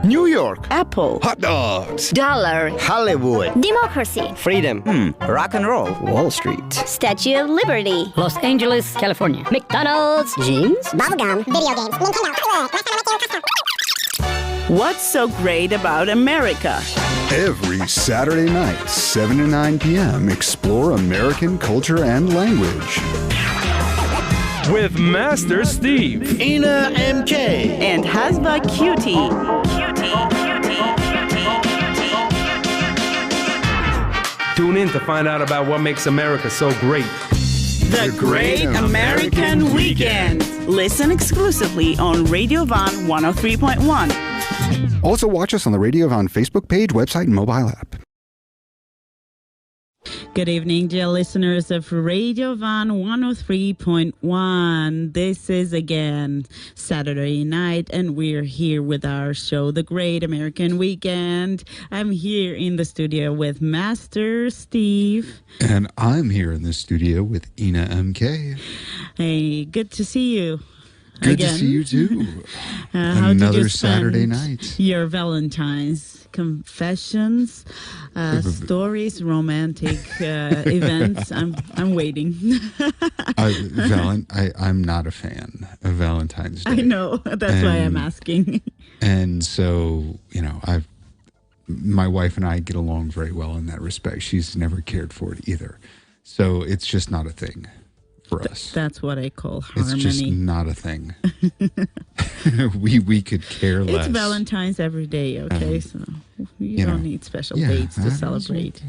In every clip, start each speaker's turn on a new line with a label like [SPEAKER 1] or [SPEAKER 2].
[SPEAKER 1] New York.
[SPEAKER 2] Apple.
[SPEAKER 1] Hot dogs.
[SPEAKER 3] Dollar.
[SPEAKER 1] Hollywood.
[SPEAKER 3] Democracy.
[SPEAKER 4] Freedom. Rock and roll. Wall Street.
[SPEAKER 3] Statue of Liberty.
[SPEAKER 5] Los Angeles, California.
[SPEAKER 3] McDonald's.
[SPEAKER 5] Jeans.
[SPEAKER 6] Bubblegum. Video games. Nintendo.
[SPEAKER 2] What's so great about America?
[SPEAKER 7] Every Saturday night, 7 to 9 p.m., explore American culture and language.
[SPEAKER 8] With Master Steve,
[SPEAKER 1] Ina MK,
[SPEAKER 2] And Hasba Cutie.
[SPEAKER 8] tune in to find out about what makes America so great.
[SPEAKER 2] The Great American Weekend. Listen exclusively on Radio Van 103.1.
[SPEAKER 7] Also, watch us on the Radio Von Facebook page, website, and mobile app.
[SPEAKER 2] Good evening, dear listeners of Radio Van 103.1. This is again Saturday night, and we're here with our show, The Great American Weekend. I'm here in the studio with Master Steve.
[SPEAKER 7] And I'm here in the studio with Ina MK.
[SPEAKER 2] Hey, good to see you.
[SPEAKER 7] Good
[SPEAKER 2] again.
[SPEAKER 7] to see you too.
[SPEAKER 2] How did
[SPEAKER 7] Another
[SPEAKER 2] you spend
[SPEAKER 7] Saturday night.
[SPEAKER 2] Your Valentine's confessions, stories, romantic events. I'm waiting.
[SPEAKER 7] I'm not a fan of Valentine's Day.
[SPEAKER 2] I know. That's why I'm asking.
[SPEAKER 7] And so, my wife and I get along very well in that respect. She's never cared for it either. So it's just not a thing for us.
[SPEAKER 2] That's what I call harmony.
[SPEAKER 7] It's just not a thing. we could care less.
[SPEAKER 2] It's Valentine's every day, okay? So you don't need special dates to celebrate.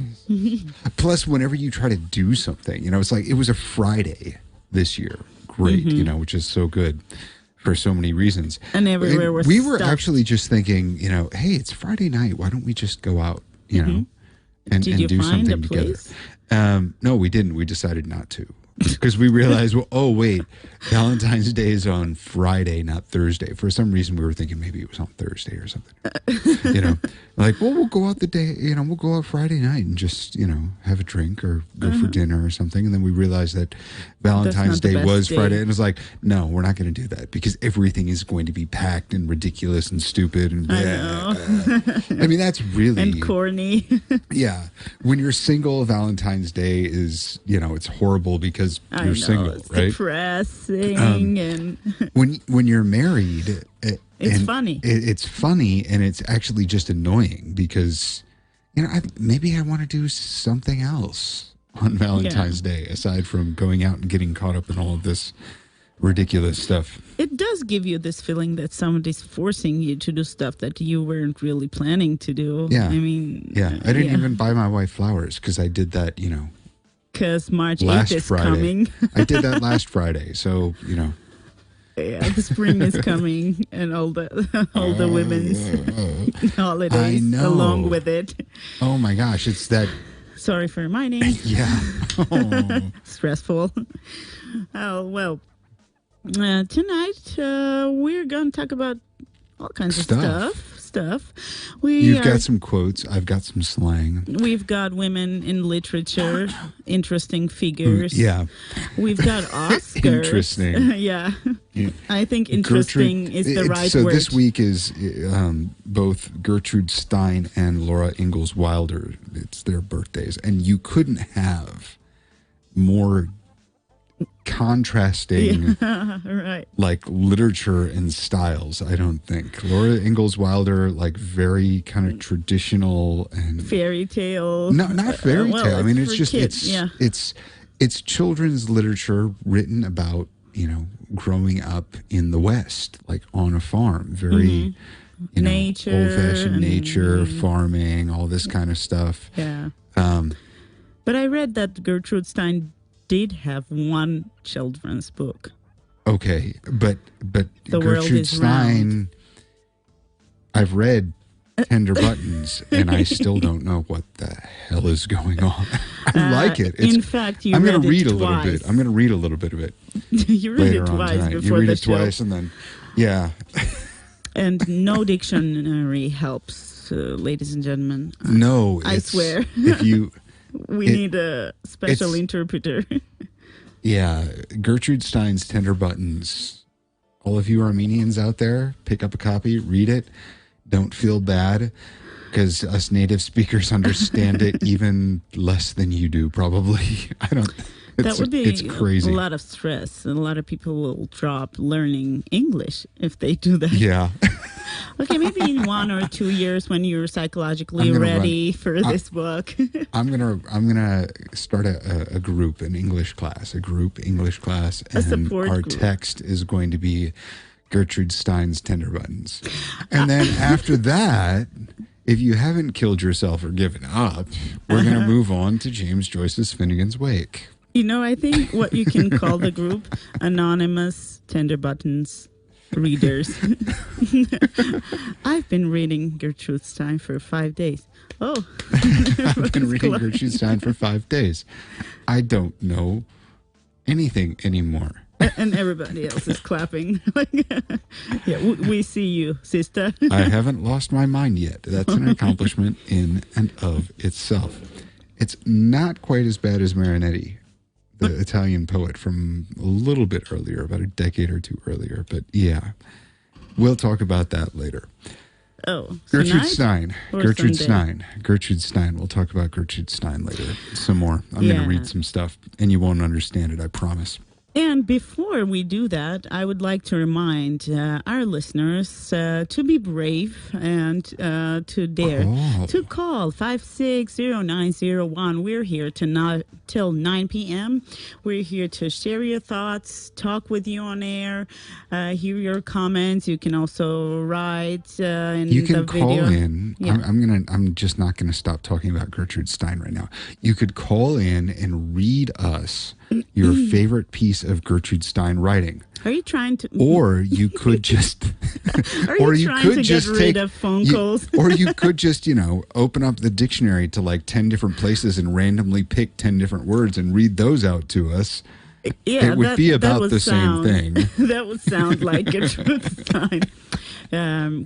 [SPEAKER 7] Plus, whenever you try to do something, it's like it was a Friday this year. Great, which is so good for so many reasons.
[SPEAKER 2] And everywhere was
[SPEAKER 7] we were
[SPEAKER 2] stuff.
[SPEAKER 7] actually just thinking, hey, it's Friday night. Why don't we just go out, and
[SPEAKER 2] Did
[SPEAKER 7] do
[SPEAKER 2] you find
[SPEAKER 7] something
[SPEAKER 2] a place?
[SPEAKER 7] together? No, we didn't. We decided not to. Because we realized, Valentine's Day is on Friday, not Thursday. For some reason, we were thinking maybe it was on Thursday or something. We'll go out the day, we'll go out Friday night and just, have a drink or go for dinner or something. And then we realized that Valentine's Day was Friday. And it was like, no, we're not going to do that because everything is going to be packed and ridiculous and stupid. And
[SPEAKER 2] I know.
[SPEAKER 7] I mean, that's really...
[SPEAKER 2] And corny.
[SPEAKER 7] Yeah. When you're single, Valentine's Day is, it's horrible because you're single,
[SPEAKER 2] it's
[SPEAKER 7] right?
[SPEAKER 2] Depressing and
[SPEAKER 7] when you're married,
[SPEAKER 2] it's funny.
[SPEAKER 7] It's funny, and it's actually just annoying because maybe I want to do something else on Valentine's Day aside from going out and getting caught up in all of this ridiculous stuff.
[SPEAKER 2] It does give you this feeling that somebody's forcing you to do stuff that you weren't really planning to do.
[SPEAKER 7] Yeah.
[SPEAKER 2] I mean,
[SPEAKER 7] I didn't even buy my wife flowers because I did that,
[SPEAKER 2] because March 8th
[SPEAKER 7] last
[SPEAKER 2] is
[SPEAKER 7] Friday.
[SPEAKER 2] coming.
[SPEAKER 7] I did that last Friday, so
[SPEAKER 2] Yeah, the spring is coming, and all the women's holidays along with it.
[SPEAKER 7] Oh my gosh, it's that.
[SPEAKER 2] Sorry for reminding.
[SPEAKER 7] Yeah.
[SPEAKER 2] Stressful. Oh well. Tonight we're going to talk about all kinds of stuff.
[SPEAKER 7] You've got some quotes. I've got some slang.
[SPEAKER 2] We've got women in literature, interesting figures.
[SPEAKER 7] Yeah.
[SPEAKER 2] We've got Oscars.
[SPEAKER 7] Interesting.
[SPEAKER 2] Yeah. I think interesting is the right word.
[SPEAKER 7] So this week is both Gertrude Stine and Laura Ingalls Wilder. It's their birthdays. And you couldn't have more contrasting
[SPEAKER 2] right.
[SPEAKER 7] like literature and styles, I don't think. Laura Ingalls Wilder, like very kind of traditional and
[SPEAKER 2] fairy tale.
[SPEAKER 7] No, not fairy tale. I mean, it's just
[SPEAKER 2] kids.
[SPEAKER 7] it's children's literature written about, growing up in the West, like on a farm, very
[SPEAKER 2] nature,
[SPEAKER 7] old-fashioned nature, farming, all this kind of stuff.
[SPEAKER 2] Yeah. But I read that Gertrude Stine did have one children's book.
[SPEAKER 7] Okay, but
[SPEAKER 2] The World
[SPEAKER 7] Gertrude
[SPEAKER 2] is
[SPEAKER 7] Stine,
[SPEAKER 2] Round.
[SPEAKER 7] I've read Tender Buttons, and I still don't know what the hell is going on. I like it.
[SPEAKER 2] In fact,
[SPEAKER 7] I'm going to read
[SPEAKER 2] it
[SPEAKER 7] a little
[SPEAKER 2] twice.
[SPEAKER 7] bit. I'm going to read a little bit of it.
[SPEAKER 2] You read
[SPEAKER 7] later
[SPEAKER 2] it
[SPEAKER 7] on
[SPEAKER 2] twice
[SPEAKER 7] tonight.
[SPEAKER 2] before
[SPEAKER 7] You read
[SPEAKER 2] the
[SPEAKER 7] it
[SPEAKER 2] show.
[SPEAKER 7] twice, and then yeah.
[SPEAKER 2] And no dictionary helps, ladies and gentlemen.
[SPEAKER 7] No,
[SPEAKER 2] I swear.
[SPEAKER 7] If you,
[SPEAKER 2] we need a special interpreter.
[SPEAKER 7] Yeah, Gertrude Stine's Tender Buttons. All of you Armenians out there, pick up a copy, read it. Don't feel bad, because us native speakers understand it even less than you do, probably. I don't.
[SPEAKER 2] That would be
[SPEAKER 7] it's crazy.
[SPEAKER 2] a lot of stress, and a lot of people will drop learning English if they do that.
[SPEAKER 7] Yeah.
[SPEAKER 2] Okay, maybe in 1 or 2 years when you're psychologically ready for this book.
[SPEAKER 7] I'm gonna start a group, an English class, and our
[SPEAKER 2] group.
[SPEAKER 7] text is going to be Gertrude Stine's Tender Buttons, and then after that, if you haven't killed yourself or given up, we're gonna move on to James Joyce's Finnegan's Wake.
[SPEAKER 2] You know, I think what you can call the group Anonymous Tender Buttons Readers. I've been reading Gertrude Stine for 5 days. Oh.
[SPEAKER 7] I've been reading Gertrude Stine for 5 days. I don't know anything anymore.
[SPEAKER 2] And everybody else is clapping. Yeah, we see you, sister.
[SPEAKER 7] I haven't lost my mind yet. That's an accomplishment in and of itself. It's not quite as bad as Marinetti, the Italian poet from a little bit earlier, about a decade or two earlier. But yeah, we'll talk about that later.
[SPEAKER 2] Oh,
[SPEAKER 7] Gertrude Stine. Gertrude
[SPEAKER 2] Sunday?
[SPEAKER 7] Stine. Gertrude Stine. We'll talk about Gertrude Stine later. Some more. I'm going to read some stuff, and you won't understand it, I promise.
[SPEAKER 2] And before we do that, I would like to remind our listeners to be brave and to dare to call 560-901. We're here till 9 p.m. We're here to share your thoughts, talk with you on air, hear your comments. You can also write in
[SPEAKER 7] you can
[SPEAKER 2] the video.
[SPEAKER 7] call in.
[SPEAKER 2] Yeah.
[SPEAKER 7] I'm just not going to stop talking about Gertrude Stine right now. You could call in and read us your favorite piece of Gertrude Stine writing.
[SPEAKER 2] Are you trying to?
[SPEAKER 7] Or you could just.
[SPEAKER 2] Are you trying to get rid of phone calls?
[SPEAKER 7] Or you could just, open up the dictionary to like 10 different places and randomly pick 10 different words and read those out to us.
[SPEAKER 2] Yeah,
[SPEAKER 7] it would be about the same thing.
[SPEAKER 2] That would sound like Gertrude Stine.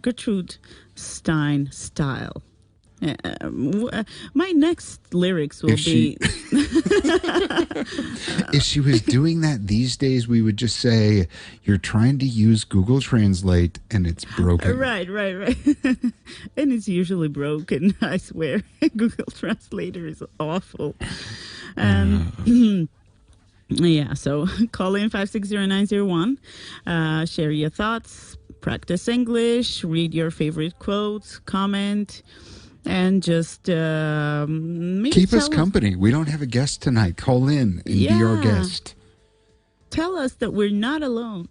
[SPEAKER 2] Gertrude Stine style. My next lyrics will be...
[SPEAKER 7] If she was doing that these days, we would just say, you're trying to use Google Translate and it's broken.
[SPEAKER 2] Right. And it's usually broken, I swear. Google Translator is awful. Yeah, so call in 560-901. Share your thoughts, practice English, read your favorite quotes, comment... And just
[SPEAKER 7] keep us company. We don't have a guest tonight. Call in and be our guest.
[SPEAKER 2] Tell us that we're not alone.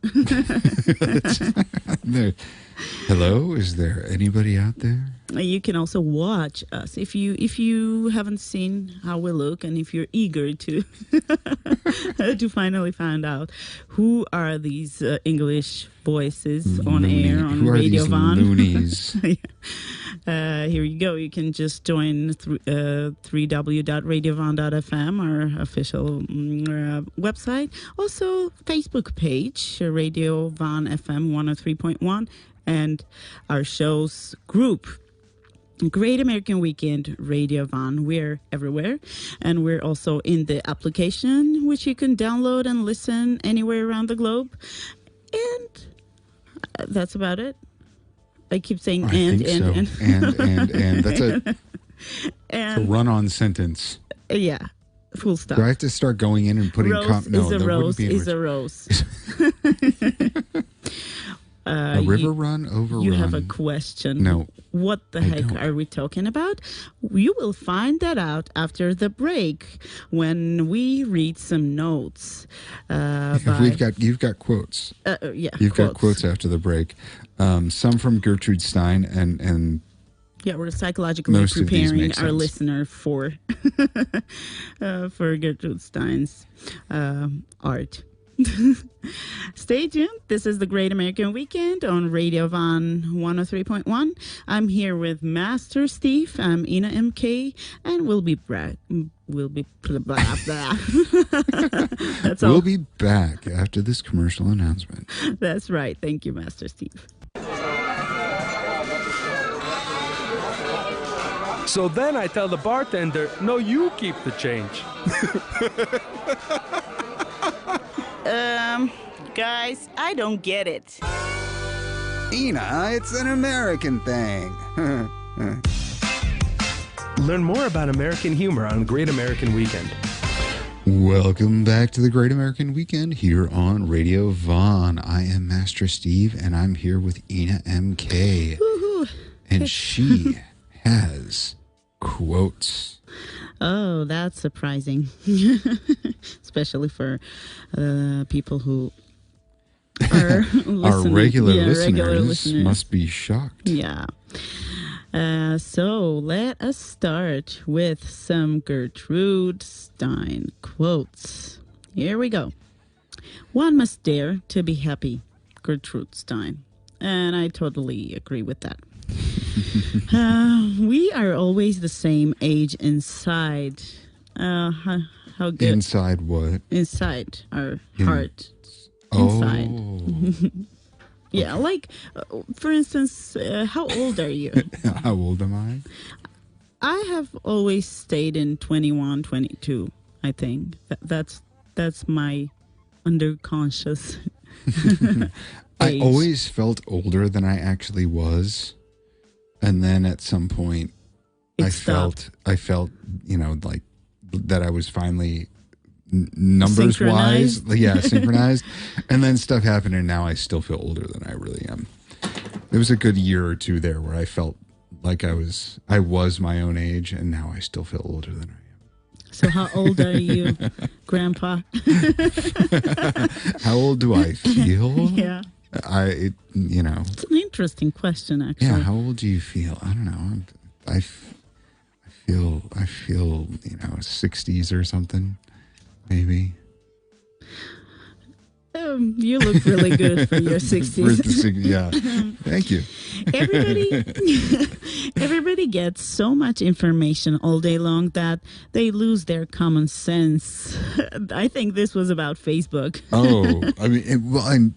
[SPEAKER 7] Hello, is there anybody out there?
[SPEAKER 2] You can also watch us if you haven't seen how we look, and if you're eager to to finally find out who are these English voices on air on Radio Van.
[SPEAKER 7] Loonies?
[SPEAKER 2] Here you go. You can just join 3w.radiovan.fm, our official website. Also, Facebook page, Radio Van FM 103.1, and our show's group, Great American Weekend Radio Van. We're everywhere, and we're also in the application, which you can download and listen anywhere around the globe. And that's about it. I keep saying and.
[SPEAKER 7] And. That's it's a run-on sentence.
[SPEAKER 2] Yeah, full stop.
[SPEAKER 7] Do I have to start going in and putting...
[SPEAKER 2] Rose is a rose.
[SPEAKER 7] A river run, overrun.
[SPEAKER 2] You have a question.
[SPEAKER 7] No.
[SPEAKER 2] What the heck are we talking about? You will find that out after the break when we read some notes.
[SPEAKER 7] You've got quotes. You've got quotes after the break. Some from Gertrude Stine and
[SPEAKER 2] yeah, we're psychologically preparing our listener for Gertrude Stine's art. Stay tuned. This is the Great American Weekend on Radio Van 103.1. I'm here with Master Steve. I'm Ina MK, and we'll be back. That's all.
[SPEAKER 7] We'll be back after this commercial announcement.
[SPEAKER 2] That's right. Thank you, Master Steve.
[SPEAKER 8] So then I tell the bartender, no, you keep the change.
[SPEAKER 2] Guys, I don't get it.
[SPEAKER 7] Ina, it's an American thing.
[SPEAKER 8] Learn more about American humor on Great American Weekend.
[SPEAKER 7] Welcome back to the Great American Weekend here on Radio Vaughn. I am Master Steve, and I'm here with Ina MK.
[SPEAKER 2] Woo-hoo.
[SPEAKER 7] And she has quotes.
[SPEAKER 2] Oh, that's surprising. Especially for people who are
[SPEAKER 7] Our regular
[SPEAKER 2] regular
[SPEAKER 7] listeners must be shocked.
[SPEAKER 2] Yeah. So let us start with some Gertrude Stine quotes. Here we go. One must dare to be happy, Gertrude Stine. And I totally agree with that. We are always the same age inside. How good?
[SPEAKER 7] Inside what?
[SPEAKER 2] Inside our heart. Inside.
[SPEAKER 7] Oh.
[SPEAKER 2] Yeah, like, for instance, how old are you?
[SPEAKER 7] How old am I?
[SPEAKER 2] I have always stayed in 21, 22, I think. That's my underconscious
[SPEAKER 7] I
[SPEAKER 2] age.
[SPEAKER 7] always felt older than I actually was. And then at some point, I felt, like that I was finally numbers wise, synchronized. And then stuff happened, and now I still feel older than I really am. There was a good year or two there where I felt like I was my own age, and now I still feel older than I am.
[SPEAKER 2] So how old are you, Grandpa?
[SPEAKER 7] How old do I feel?
[SPEAKER 2] Yeah.
[SPEAKER 7] It's
[SPEAKER 2] an interesting question, actually.
[SPEAKER 7] Yeah, how old do you feel? I don't know. I feel 60s or something, maybe.
[SPEAKER 2] You look really good for your 60s.
[SPEAKER 7] Yeah, thank you.
[SPEAKER 2] Everybody gets so much information all day long that they lose their common sense. I think this was about Facebook.
[SPEAKER 7] Oh, I mean,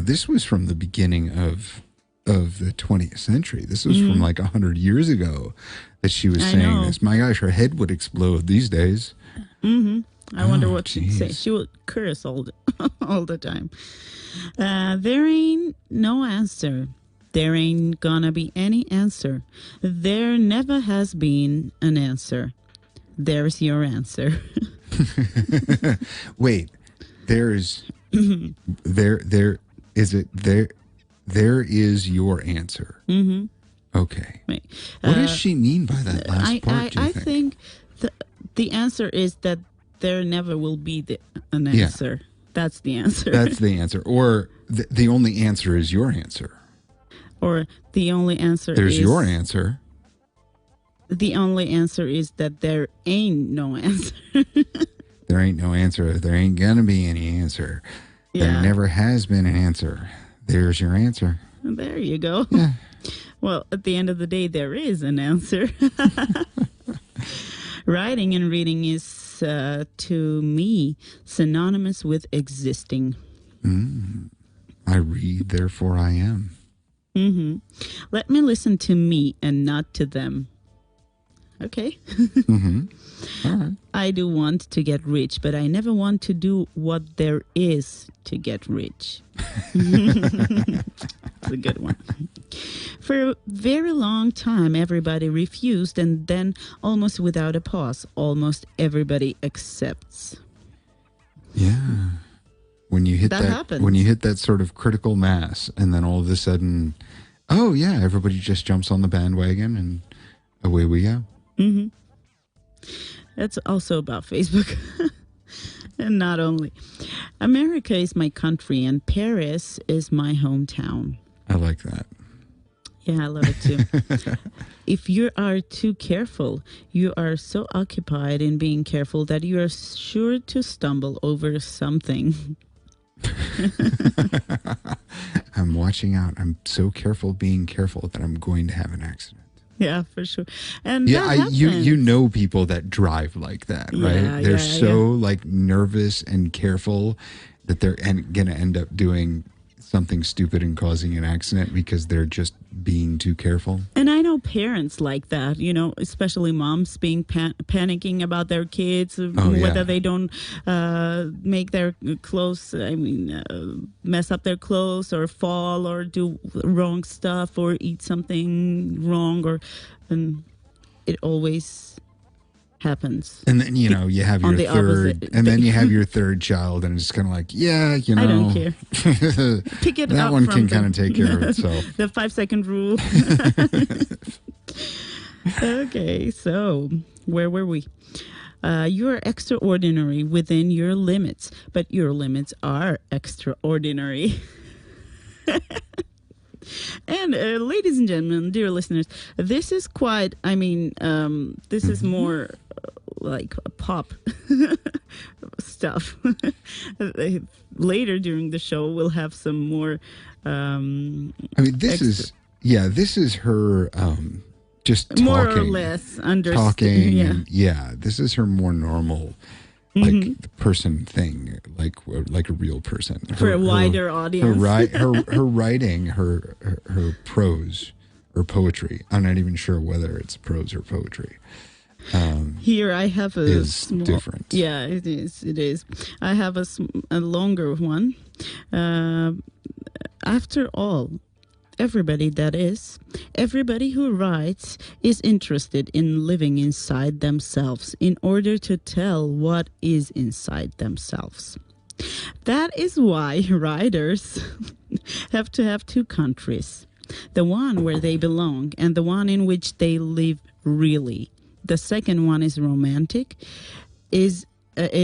[SPEAKER 7] this was from the beginning of the 20th century. This was from like 100 years ago that she was saying this. My gosh, her head would explode these days.
[SPEAKER 2] Mm-hmm. I wonder what she'd say. She would curse all the time. There ain't no answer. There ain't gonna be any answer. There never has been an answer. There's your answer.
[SPEAKER 7] Wait, there is your answer.
[SPEAKER 2] Mm-hmm.
[SPEAKER 7] Okay.
[SPEAKER 2] Wait.
[SPEAKER 7] What does she mean by that last part?
[SPEAKER 2] I think the answer is that there never will be an answer. Yeah. That's the answer.
[SPEAKER 7] That's the answer. Or the only answer is your answer.
[SPEAKER 2] Or the only answer
[SPEAKER 7] There's your answer.
[SPEAKER 2] The only answer is that there ain't no answer.
[SPEAKER 7] There ain't no answer. There ain't gonna be any answer. Yeah. There never has been an answer. There's your answer.
[SPEAKER 2] There you go.
[SPEAKER 7] Yeah.
[SPEAKER 2] Well, at the end of the day, there is an answer. Writing and reading is, to me, synonymous with existing.
[SPEAKER 7] I read, therefore I am.
[SPEAKER 2] Mm-hmm. Let me listen to me and not to them. Okay.
[SPEAKER 7] Mm-hmm. All right.
[SPEAKER 2] I do want to get rich, but I never want to do what there is to get rich. It's a good one. For a very long time, everybody refused, and then almost without a pause, almost everybody accepts.
[SPEAKER 7] Yeah. When you hit that
[SPEAKER 2] happens.
[SPEAKER 7] When you hit that sort of critical mass, and then all of a sudden, oh yeah, everybody just jumps on the bandwagon, and away we go.
[SPEAKER 2] Mm-hmm. That's also about Facebook. And not only. America is my country, and Paris is my hometown.
[SPEAKER 7] I like that.
[SPEAKER 2] Yeah, I love it too. If you are too careful, you are so occupied in being careful that you are sure to stumble over something.
[SPEAKER 7] I'm watching out. I'm so careful being careful that I'm going to have an accident.
[SPEAKER 2] Yeah, for sure. And
[SPEAKER 7] you know people that drive like that, right? They're so like nervous and careful that they're going to end up doing something stupid and causing an accident because they're just being too careful.
[SPEAKER 2] And I know parents like that, especially moms being panicking about their kids,
[SPEAKER 7] Oh,
[SPEAKER 2] whether
[SPEAKER 7] yeah.
[SPEAKER 2] they don't make their clothes, mess up their clothes or fall or do wrong stuff or eat something wrong, and it always happens.
[SPEAKER 7] And then, you have
[SPEAKER 2] On
[SPEAKER 7] your
[SPEAKER 2] the
[SPEAKER 7] third,
[SPEAKER 2] opposite.
[SPEAKER 7] and then you have your third child, and it's kind of like,
[SPEAKER 2] I don't care. Pick it
[SPEAKER 7] that
[SPEAKER 2] up
[SPEAKER 7] one
[SPEAKER 2] from
[SPEAKER 7] can kind of take care of itself.
[SPEAKER 2] The 5-second rule. Okay, so where were we? You are extraordinary within your limits, but your limits are extraordinary. And ladies and gentlemen, dear listeners, this is quite, this is more like pop stuff. Later during the show, we'll have some more.
[SPEAKER 7] This is her just talking.
[SPEAKER 2] More or less
[SPEAKER 7] talking.
[SPEAKER 2] Yeah.
[SPEAKER 7] And, this is her more normal, like person thing, like a real person.
[SPEAKER 2] For a wider audience.
[SPEAKER 7] Her writing, her prose or poetry. I'm not even sure whether it's prose or poetry.
[SPEAKER 2] Here I have a
[SPEAKER 7] is different.
[SPEAKER 2] Yeah, it is. It is. I have a longer one. After all, everybody who writes is interested in living inside themselves in order to tell what is inside themselves. That is why writers have to have two countries, the one where they belong and the one in which they live really. The second one is romantic, it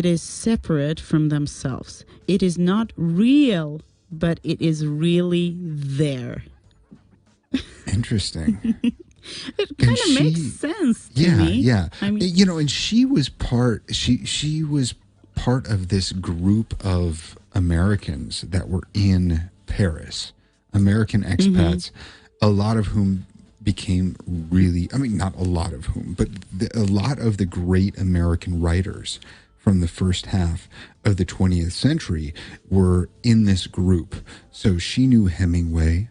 [SPEAKER 2] is separate from themselves. It is not real, but it is really there.
[SPEAKER 7] Interesting.
[SPEAKER 2] It kind of makes sense to me.
[SPEAKER 7] Yeah.
[SPEAKER 2] I
[SPEAKER 7] and she was she was part of this group of Americans that were in Paris, American expats, a lot of whom became really, not a lot of whom, but a lot of the great American writers from the first half of the 20th century were in this group. So she knew Hemingway,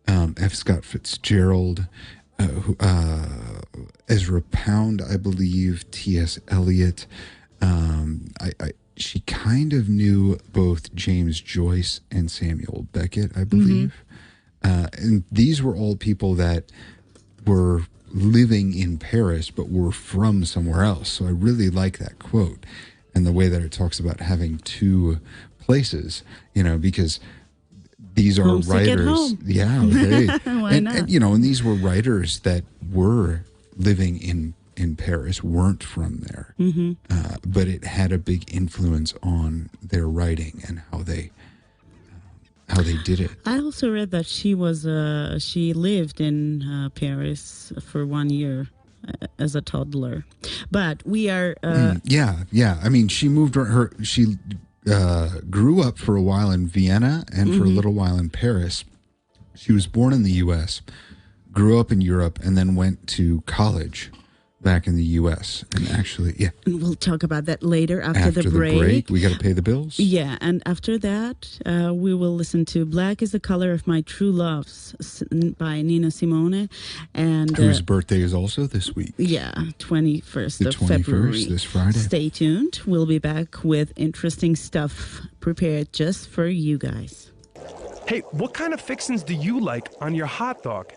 [SPEAKER 7] F. Scott Fitzgerald, Ezra Pound, I believe, T.S. Eliot. She kind of knew both James Joyce and Samuel Beckett, I believe. And these were all people that were living in Paris, but were from somewhere else. So I really like that quote and the way that it talks about having two places, because these are
[SPEAKER 2] Homesick at
[SPEAKER 7] writers.
[SPEAKER 2] home.
[SPEAKER 7] Yeah. Okay.
[SPEAKER 2] Why not?
[SPEAKER 7] And these were writers that were living in Paris, weren't from there. But it had a big influence on their writing and how they did it.
[SPEAKER 2] I also read that she lived in Paris for 1 year as a toddler. But we are...
[SPEAKER 7] Yeah. She moved she grew up for a while in Vienna and for a little while in Paris. She was born in the U.S., grew up in Europe, and then went to college back in the U.S. And actually,
[SPEAKER 2] And we'll talk about that later after the break.
[SPEAKER 7] We got to pay the bills.
[SPEAKER 2] Yeah, and after that, we will listen to Black is the Color of My True Loves by Nina Simone. And
[SPEAKER 7] whose birthday is also this week.
[SPEAKER 2] Yeah, 21st
[SPEAKER 7] The
[SPEAKER 2] of
[SPEAKER 7] 21st,
[SPEAKER 2] February.
[SPEAKER 7] this Friday.
[SPEAKER 2] Stay tuned. We'll be back with interesting stuff prepared just for you guys.
[SPEAKER 8] Hey, what kind of fixins do you like on your hot dog?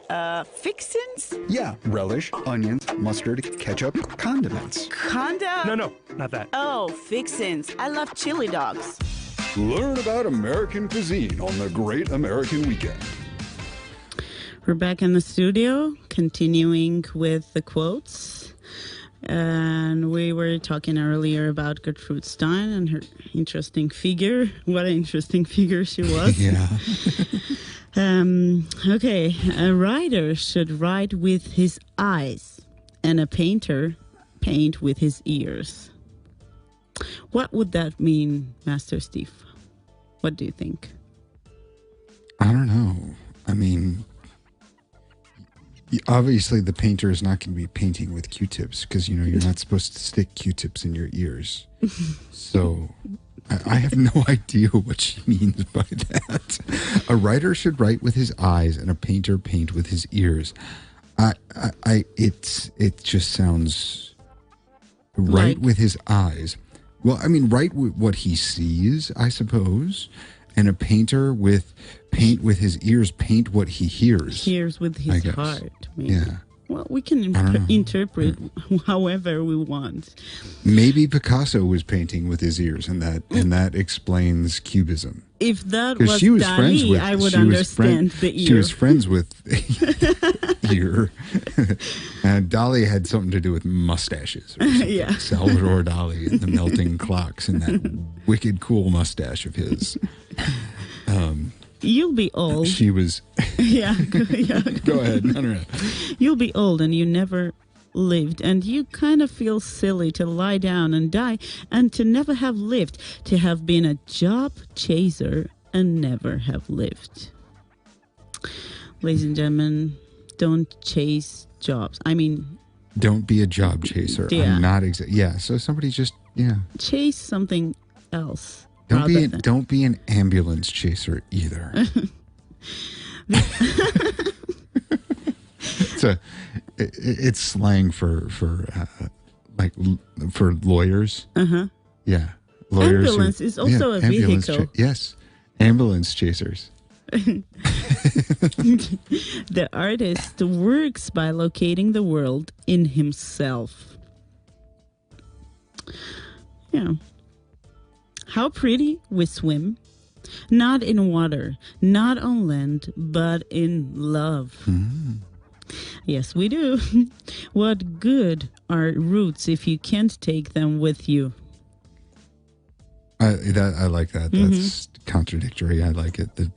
[SPEAKER 5] Fixins?
[SPEAKER 9] Yeah, relish, onions, mustard, ketchup, condiments.
[SPEAKER 8] No, not that.
[SPEAKER 5] Oh, fixins. I love chili dogs.
[SPEAKER 9] Learn about American cuisine on the Great American Weekend.
[SPEAKER 2] We're back in the studio, continuing with the quotes. And we were talking earlier about Gertrude Stine and her interesting figure. What an interesting figure she was.
[SPEAKER 7] Yeah.
[SPEAKER 2] Okay, a writer should write with his eyes and a painter paint with his ears. What would that mean, Master Steve? What do you think?
[SPEAKER 7] I don't know. Obviously the painter is not going to be painting with Q-tips because, you're not supposed to stick Q-tips in your ears. So I have no idea what she means by that. A writer should write with his eyes and a painter paint with his ears. It just sounds right with his eyes. Well, I mean, right with what he sees, I suppose. And a painter with paint with his ears, paint what he hears.
[SPEAKER 2] Hears with his heart. Maybe.
[SPEAKER 7] Yeah.
[SPEAKER 2] Well, we can interpret however we want.
[SPEAKER 7] Maybe Picasso was painting with his ears, and that explains Cubism.
[SPEAKER 2] If that was Dali, I would understand the ear.
[SPEAKER 7] She was friends with ear. And Dali had something to do with mustaches. Or something.
[SPEAKER 2] Yeah.
[SPEAKER 7] Salvador Dali and the melting clocks and that wicked cool mustache of his.
[SPEAKER 2] You'll be old.
[SPEAKER 7] She was.
[SPEAKER 2] Yeah.
[SPEAKER 7] Go ahead. No.
[SPEAKER 2] You'll be old and you never lived, and you kind of feel silly to lie down and die and to never have lived, to have been a job chaser and never have lived. Ladies and gentlemen, don't chase jobs. I mean,
[SPEAKER 7] don't be a job chaser.
[SPEAKER 2] Yeah.
[SPEAKER 7] I'm not so somebody just
[SPEAKER 2] chase something else.
[SPEAKER 7] Don't be an ambulance chaser either. It's slang for lawyers. Yeah, lawyers.
[SPEAKER 2] Ambulance is also a vehicle.
[SPEAKER 7] Yes, ambulance chasers.
[SPEAKER 2] The artist works by locating the world in himself. Yeah. How pretty we swim. Not in water, not on land, but in love. Yes, we do. What good are roots if you can't take them with you?
[SPEAKER 7] I like that. That's contradictory. I like it. The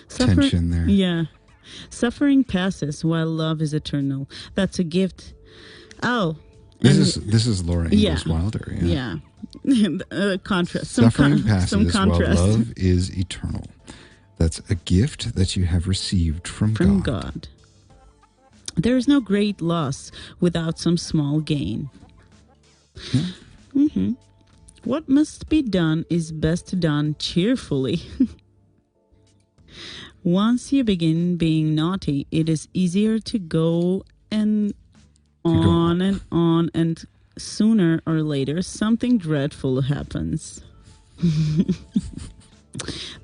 [SPEAKER 7] tension there.
[SPEAKER 2] Yeah. Suffering passes while love is eternal. That's a gift. Oh.
[SPEAKER 7] This is Laura Ingalls Wilder.
[SPEAKER 2] Yeah. Contrast.
[SPEAKER 7] Suffering passes
[SPEAKER 2] while
[SPEAKER 7] love is eternal. That's a gift that you have received from God.
[SPEAKER 2] There is no great loss without some small gain.
[SPEAKER 7] Yeah.
[SPEAKER 2] What must be done is best done cheerfully. Once you begin being naughty, it is easier to go and on and on, and sooner or later something dreadful happens.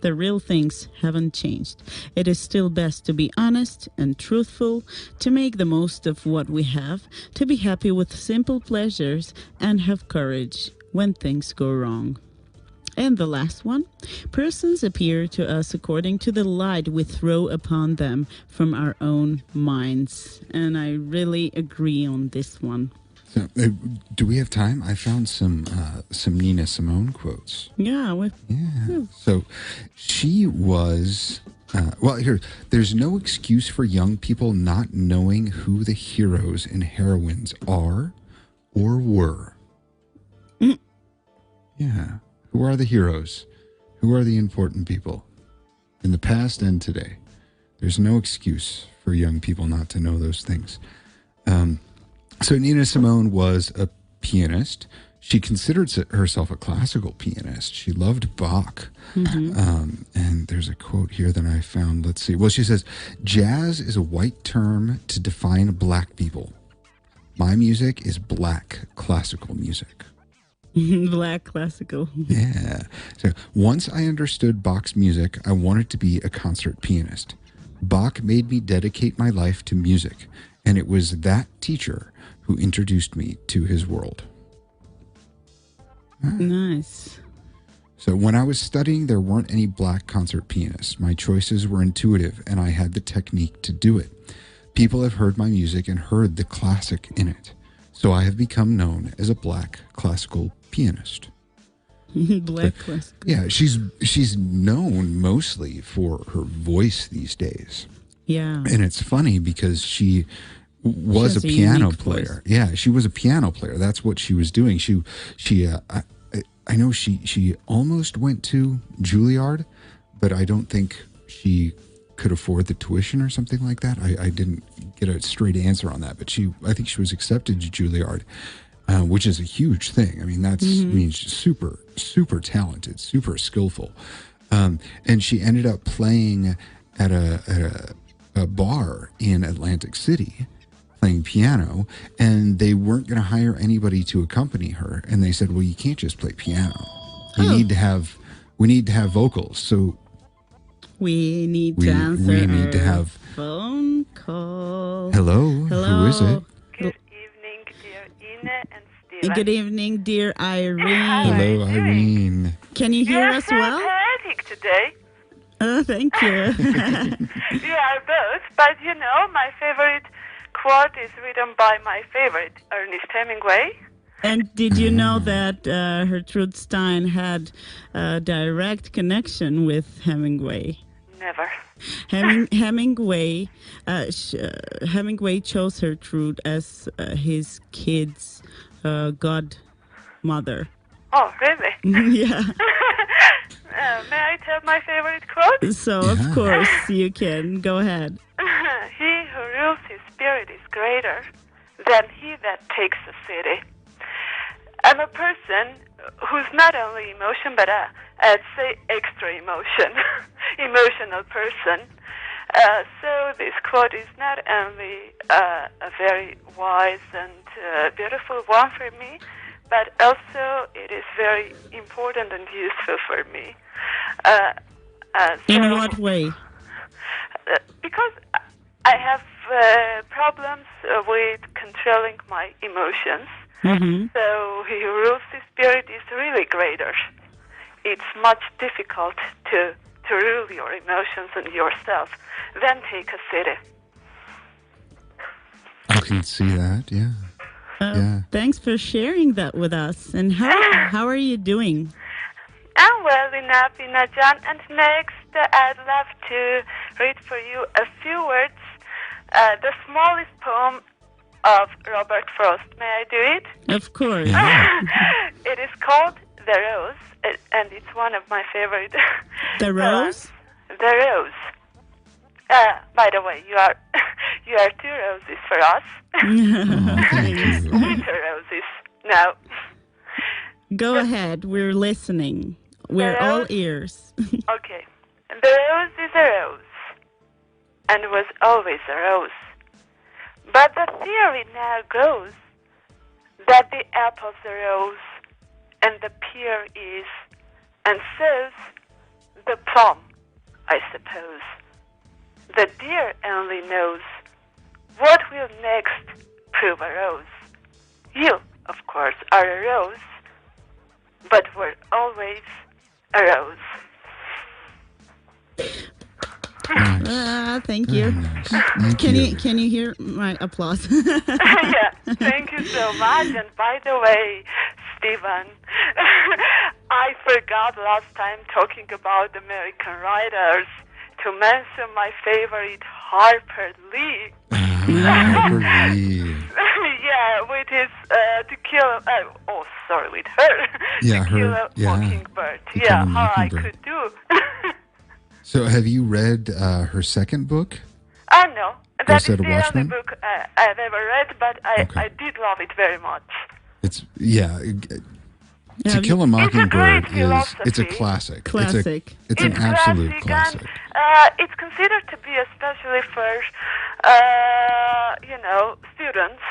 [SPEAKER 2] The real things haven't changed. It is still best to be honest and truthful, to make the most of what we have, to be happy with simple pleasures, and have courage when things go wrong. And the last one, persons appear to us according to the light we throw upon them from our own minds. And I really agree on this one.
[SPEAKER 7] So, do we have time? I found some Nina Simone quotes.
[SPEAKER 2] Yeah.
[SPEAKER 7] So she was, here, there's no excuse for young people not knowing who the heroes and heroines are or were. Yeah. Who are the heroes? Who are the important people in the past and today? There's no excuse for young people not to know those things. So Nina Simone was a pianist. She considered herself a classical pianist. She loved Bach. And there's a quote here that I found. Let's see. Well, she says, jazz is a white term to define black people. My music is black classical music.
[SPEAKER 2] Black classical.
[SPEAKER 7] Yeah. So once I understood Bach's music, I wanted to be a concert pianist. Bach made me dedicate my life to music, and it was that teacher who introduced me to his world.
[SPEAKER 2] Nice.
[SPEAKER 7] So when I was studying, there weren't any black concert pianists. My choices were intuitive, and I had the technique to do it. People have heard my music and heard the classic in it. So I have become known as a black classical pianist.
[SPEAKER 2] Black classical.
[SPEAKER 7] Yeah, she's known mostly for her voice these days.
[SPEAKER 2] Yeah.
[SPEAKER 7] And it's funny because she was a piano player. Voice. Yeah, she was a piano player. That's what she was doing. I know she almost went to Juilliard, but I don't think she could afford the tuition or something like that. I didn't get a straight answer on that, but I think she was accepted to Juilliard, which is a huge thing. I mean, means super, super talented, super skillful. And she ended up playing at a bar in Atlantic City playing piano, and they weren't going to hire anybody to accompany her. And they said, well, you can't just play piano. We need to have vocals. So
[SPEAKER 2] we need to answer
[SPEAKER 7] we need to have
[SPEAKER 2] phone call.
[SPEAKER 7] Hello. Who is it?
[SPEAKER 10] Good evening, dear Ine and Steven.
[SPEAKER 2] Good evening, dear Irene.
[SPEAKER 7] Hello, Irene.
[SPEAKER 2] Can you hear us
[SPEAKER 10] You're
[SPEAKER 2] well?
[SPEAKER 10] so poetic today.
[SPEAKER 2] Oh, thank you.
[SPEAKER 10] You are both, but you know, my favorite quote is written by my favorite, Ernest Hemingway.
[SPEAKER 2] And did you know that Gertrude Stine had a direct connection with Hemingway?
[SPEAKER 10] Never.
[SPEAKER 2] Hemingway chose Gertrude as his kid's godmother.
[SPEAKER 10] Oh, really?
[SPEAKER 2] Yeah.
[SPEAKER 10] May I tell my favorite quote?
[SPEAKER 2] So, of course, you can. Go ahead.
[SPEAKER 10] He who rules his spirit is greater than he that takes a city. I'm a person who's not only emotion, but I'd say extra emotional person. So this quote is not only a very wise and beautiful one for me, but also it is very important and useful for me.
[SPEAKER 2] In what way?
[SPEAKER 10] Because I have problems with controlling my emotions.
[SPEAKER 2] Mm-hmm.
[SPEAKER 10] So he who rules his spirit is really greater. It's much difficult to rule your emotions and yourself than take a city.
[SPEAKER 7] I can see that, yeah.
[SPEAKER 2] Thanks for sharing that with us. And how are you doing?
[SPEAKER 10] I'm well enough, Inajan. And next, I'd love to read for you a few words, the smallest poem of Robert Frost. May I do it?
[SPEAKER 2] Of course.
[SPEAKER 10] It is called The Rose, and it's one of my favorite.
[SPEAKER 2] The Rose?
[SPEAKER 10] The Rose. By the way, you are two roses for us. Winter roses. Now.
[SPEAKER 2] Go ahead. We're listening. We're all ears.
[SPEAKER 10] Okay. The rose is a rose, and was always a rose. But the theory now goes that the apple's a rose, and the pear is, and so's the plum, I suppose. The deer only knows what will next prove a rose. You, of course, are a rose, but we're always a rose.
[SPEAKER 2] Thank you.
[SPEAKER 7] Nice. Thank you.
[SPEAKER 2] Can you hear my applause?
[SPEAKER 10] Yeah, thank you so much. And by the way, Stephen, I forgot last time talking about American writers to mention my favorite Harper Lee.
[SPEAKER 7] Harper Lee.
[SPEAKER 10] Yeah, with his To Kill. With her.
[SPEAKER 7] Yeah,
[SPEAKER 10] To Kill
[SPEAKER 7] her.
[SPEAKER 10] a Mockingbird.
[SPEAKER 7] To Kill
[SPEAKER 10] Yeah,
[SPEAKER 7] a
[SPEAKER 10] how I
[SPEAKER 7] Mockingbird.
[SPEAKER 10] could do.
[SPEAKER 7] So have you read her second book?
[SPEAKER 10] No. That is
[SPEAKER 7] Set
[SPEAKER 10] the
[SPEAKER 7] a Watchman?
[SPEAKER 10] only book I've ever read, but I did love it very much.
[SPEAKER 7] It's To Kill a Mockingbird it's a classic.
[SPEAKER 2] Classic.
[SPEAKER 7] It's an absolute classic.
[SPEAKER 10] And, it's considered to be especially for students,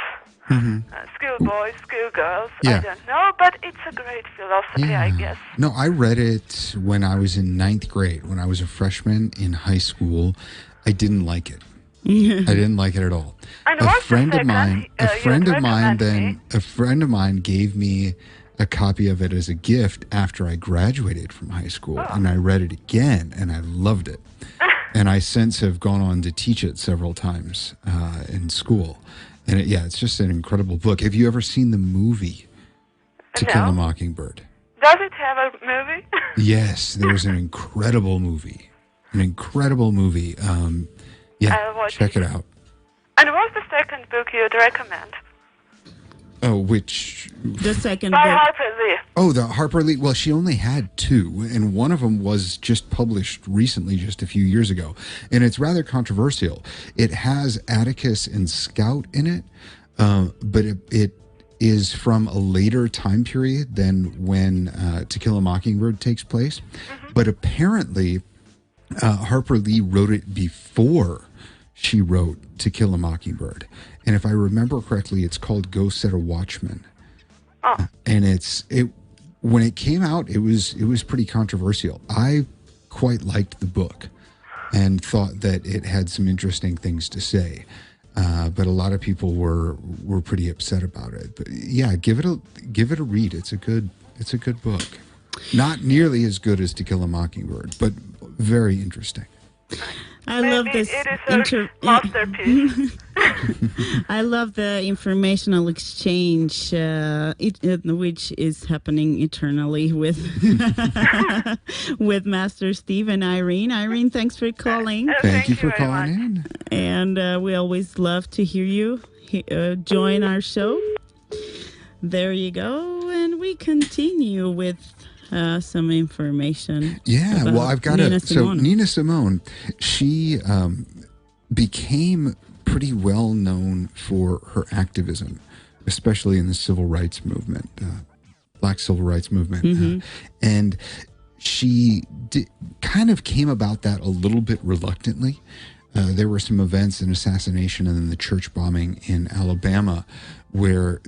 [SPEAKER 10] schoolboys, schoolgirls.
[SPEAKER 7] Yeah.
[SPEAKER 10] I don't know, but it's a great philosophy, I guess.
[SPEAKER 7] No, I read it when I was in 9th grade. When I was a freshman in high school, I didn't like it. I didn't like it at all.
[SPEAKER 10] And
[SPEAKER 7] A
[SPEAKER 10] what's the
[SPEAKER 7] friend of
[SPEAKER 10] second?
[SPEAKER 7] mine
[SPEAKER 10] You
[SPEAKER 7] a friend of mine gave me a copy of it as a gift after I graduated from high school, and I read it again, and I loved it. And I since have gone on to teach it several times in school. And it's just an incredible book. Have you ever seen the movie To Kill a Mockingbird?
[SPEAKER 10] Does it have a movie?
[SPEAKER 7] Yes, there's an incredible movie. Check it out.
[SPEAKER 10] And what's the second book you'd recommend?
[SPEAKER 7] Oh, which?
[SPEAKER 2] The second
[SPEAKER 10] By
[SPEAKER 2] book.
[SPEAKER 10] Harper Lee.
[SPEAKER 7] Oh, the Harper Lee. Well, she only had 2, and one of them was just published recently, just a few years ago. And it's rather controversial. It has Atticus and Scout in it, but it is from a later time period than when To Kill a Mockingbird takes place. Mm-hmm. But apparently, Harper Lee wrote it before she wrote To Kill a Mockingbird. And if I remember correctly, it's called Go Set a Watchman.
[SPEAKER 10] Oh.
[SPEAKER 7] And when it came out, it was pretty controversial. I quite liked the book and thought that it had some interesting things to say. But a lot of people were pretty upset about it. But yeah, give it a read. It's a good book. Not nearly as good as To Kill a Mockingbird, but very interesting.
[SPEAKER 2] I love this.
[SPEAKER 10] It is a masterpiece.
[SPEAKER 2] I love the informational exchange, which is happening eternally with with Master Steve and Irene. Irene, thanks for calling.
[SPEAKER 7] Thank you for
[SPEAKER 10] very
[SPEAKER 7] calling
[SPEAKER 10] much.
[SPEAKER 7] in.
[SPEAKER 2] And we always love to hear you join our show. There you go. And we continue with some information.
[SPEAKER 7] Yeah,
[SPEAKER 2] about
[SPEAKER 7] well, I've got
[SPEAKER 2] Nina
[SPEAKER 7] So
[SPEAKER 2] Simone.
[SPEAKER 7] Nina Simone, she became pretty well known for her activism, especially in the civil rights movement, Black civil rights movement. And she kind of came about that a little bit reluctantly. There were some events, an assassination and then the church bombing in Alabama where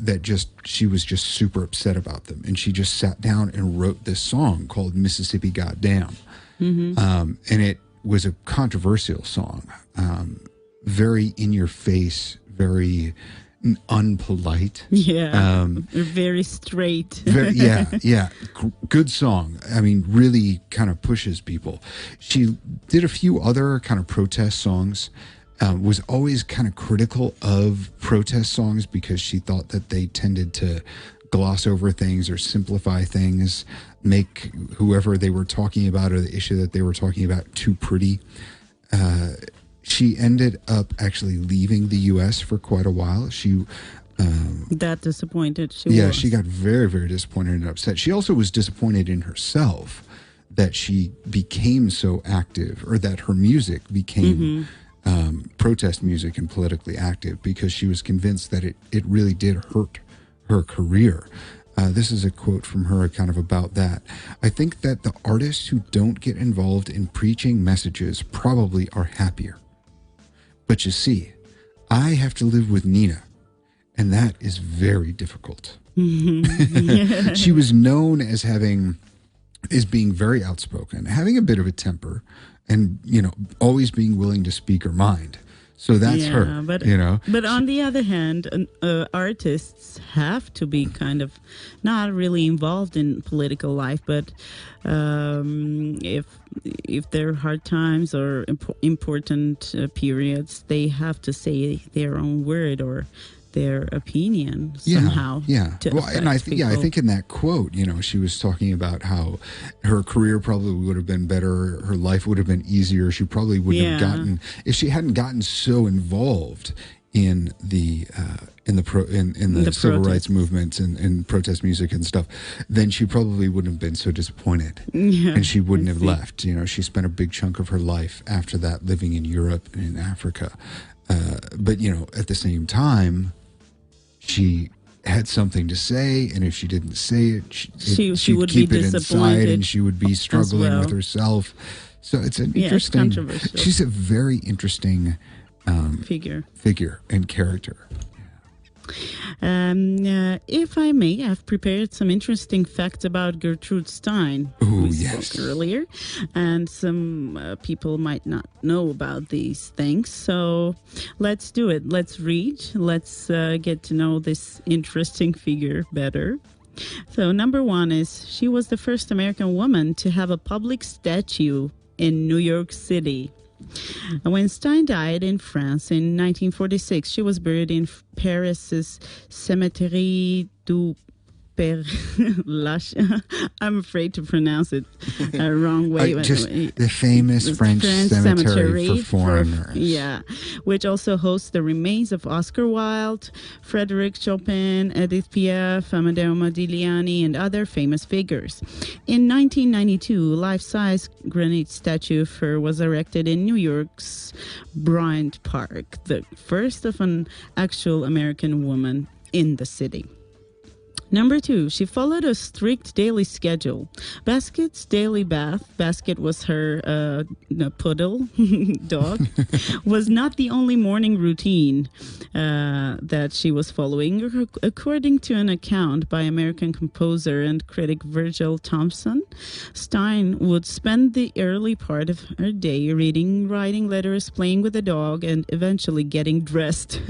[SPEAKER 7] she was just super upset about them. And she just sat down and wrote this song called Mississippi Goddamn. And it was a controversial song, very in your face, very unpolite.
[SPEAKER 2] Yeah, very straight.
[SPEAKER 7] Good song. I mean, really kind of pushes people. She did a few other kind of protest songs. Was always kind of critical of protest songs because she thought that they tended to gloss over things or simplify things, make whoever they were talking about or the issue that they were talking about too pretty. She ended up actually leaving the U.S. for quite a while. She
[SPEAKER 2] that disappointed she was.
[SPEAKER 7] She got very, very disappointed and upset. She also was disappointed in herself that she became so active, or that her music became protest music and politically active, because she was convinced that it really did hurt her career. This is a quote from her kind of about that. I think that the artists who don't get involved in preaching messages probably are happier. But you see, I have to live with Nina, and that is very difficult. She was known as being very outspoken, having a bit of a temper, and, always being willing to speak her mind. So that's her,
[SPEAKER 2] but, But on the other hand, artists have to be kind of not really involved in political life, but if there are hard times or important periods, they have to say their own word or their opinion somehow.
[SPEAKER 7] And I think in that quote, she was talking about how her career probably would have been better, her life would have been easier. She probably wouldn't have gotten, if she hadn't gotten so involved in the civil rights movements and protest music and stuff, then she probably wouldn't have been so disappointed, and she wouldn't have left. She spent a big chunk of her life after that living in Europe and in Africa, but at the same time, she had something to say, and if she didn't say it, she would keep it inside, and she would be struggling with herself. So it's an interesting.
[SPEAKER 2] It's controversial.
[SPEAKER 7] She's a very interesting figure and character.
[SPEAKER 2] If I may, I've prepared some interesting facts about Gertrude Stine, who we spoke earlier, and some people might not know about these things. So let's do it. Let's read. Let's get to know this interesting figure better. So number one is she was the first American woman to have a public statue in New York City. When Stein died in France in 1946, she was buried in Paris's Cimetière du Père Lachaise. I'm afraid to pronounce it wrong way.
[SPEAKER 7] The famous French cemetery for foreigners.
[SPEAKER 2] Which also hosts the remains of Oscar Wilde, Frédéric Chopin, Edith Piaf, Amadeo Modigliani, and other famous figures. In 1992, a life-size granite statue of her was erected in New York's Bryant Park, the first of an actual American woman in the city. Number 2, she followed a strict daily schedule. Basket's daily bath, Basket was her poodle dog, was not the only morning routine that she was following. According to an account by American composer and critic Virgil Thompson, Stine would spend the early part of her day reading, writing letters, playing with the dog, and eventually getting dressed.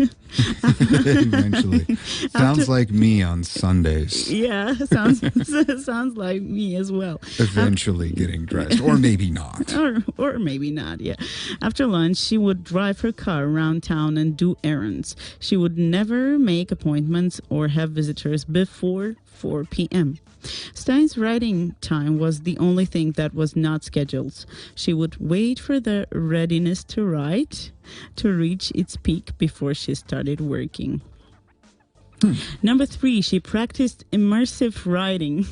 [SPEAKER 7] Eventually. Sounds like me on Sundays.
[SPEAKER 2] Yeah, sounds like me as well.
[SPEAKER 7] Eventually getting dressed, or maybe not.
[SPEAKER 2] Or maybe not, yeah. After lunch, she would drive her car around town and do errands. She would never make appointments or have visitors before 4 p.m. Stine's writing time was the only thing that was not scheduled. She would wait for the readiness to write to reach its peak before she started working. Number 3, she practiced immersive writing.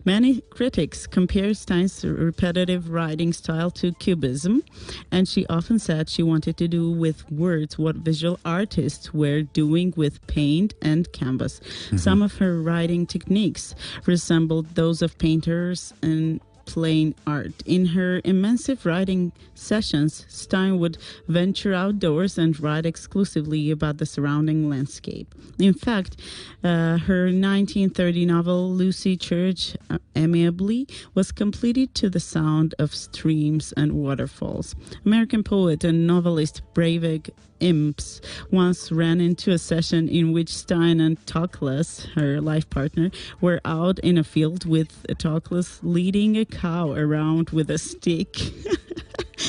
[SPEAKER 2] Many critics compare Stine's repetitive writing style to Cubism, and she often said she wanted to do with words what visual artists were doing with paint and canvas. Some of her writing techniques resembled those of painters and plain art. In her immersive writing sessions, Stine would venture outdoors and write exclusively about the surrounding landscape. In fact, her 1930 novel Lucy Church Amiably was completed to the sound of streams and waterfalls. American poet and novelist Breivik Imps once ran into a session in which Stine and Toklas, her life partner, were out in a field with Toklas leading a cow around with a stick.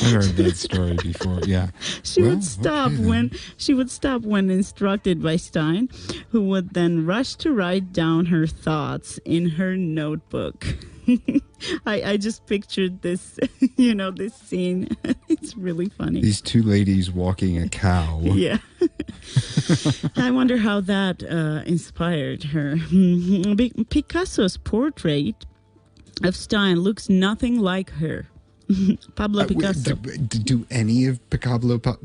[SPEAKER 7] I heard that story before. Yeah,
[SPEAKER 2] she would stop when instructed by Stine, who would then rush to write down her thoughts in her notebook. I just pictured this, this scene. It's really funny.
[SPEAKER 7] These two ladies walking a cow.
[SPEAKER 2] Yeah. I wonder how that inspired her. Picasso's portrait of Stine looks nothing like her. Pablo Picasso.
[SPEAKER 7] Do any of Picablo? I'm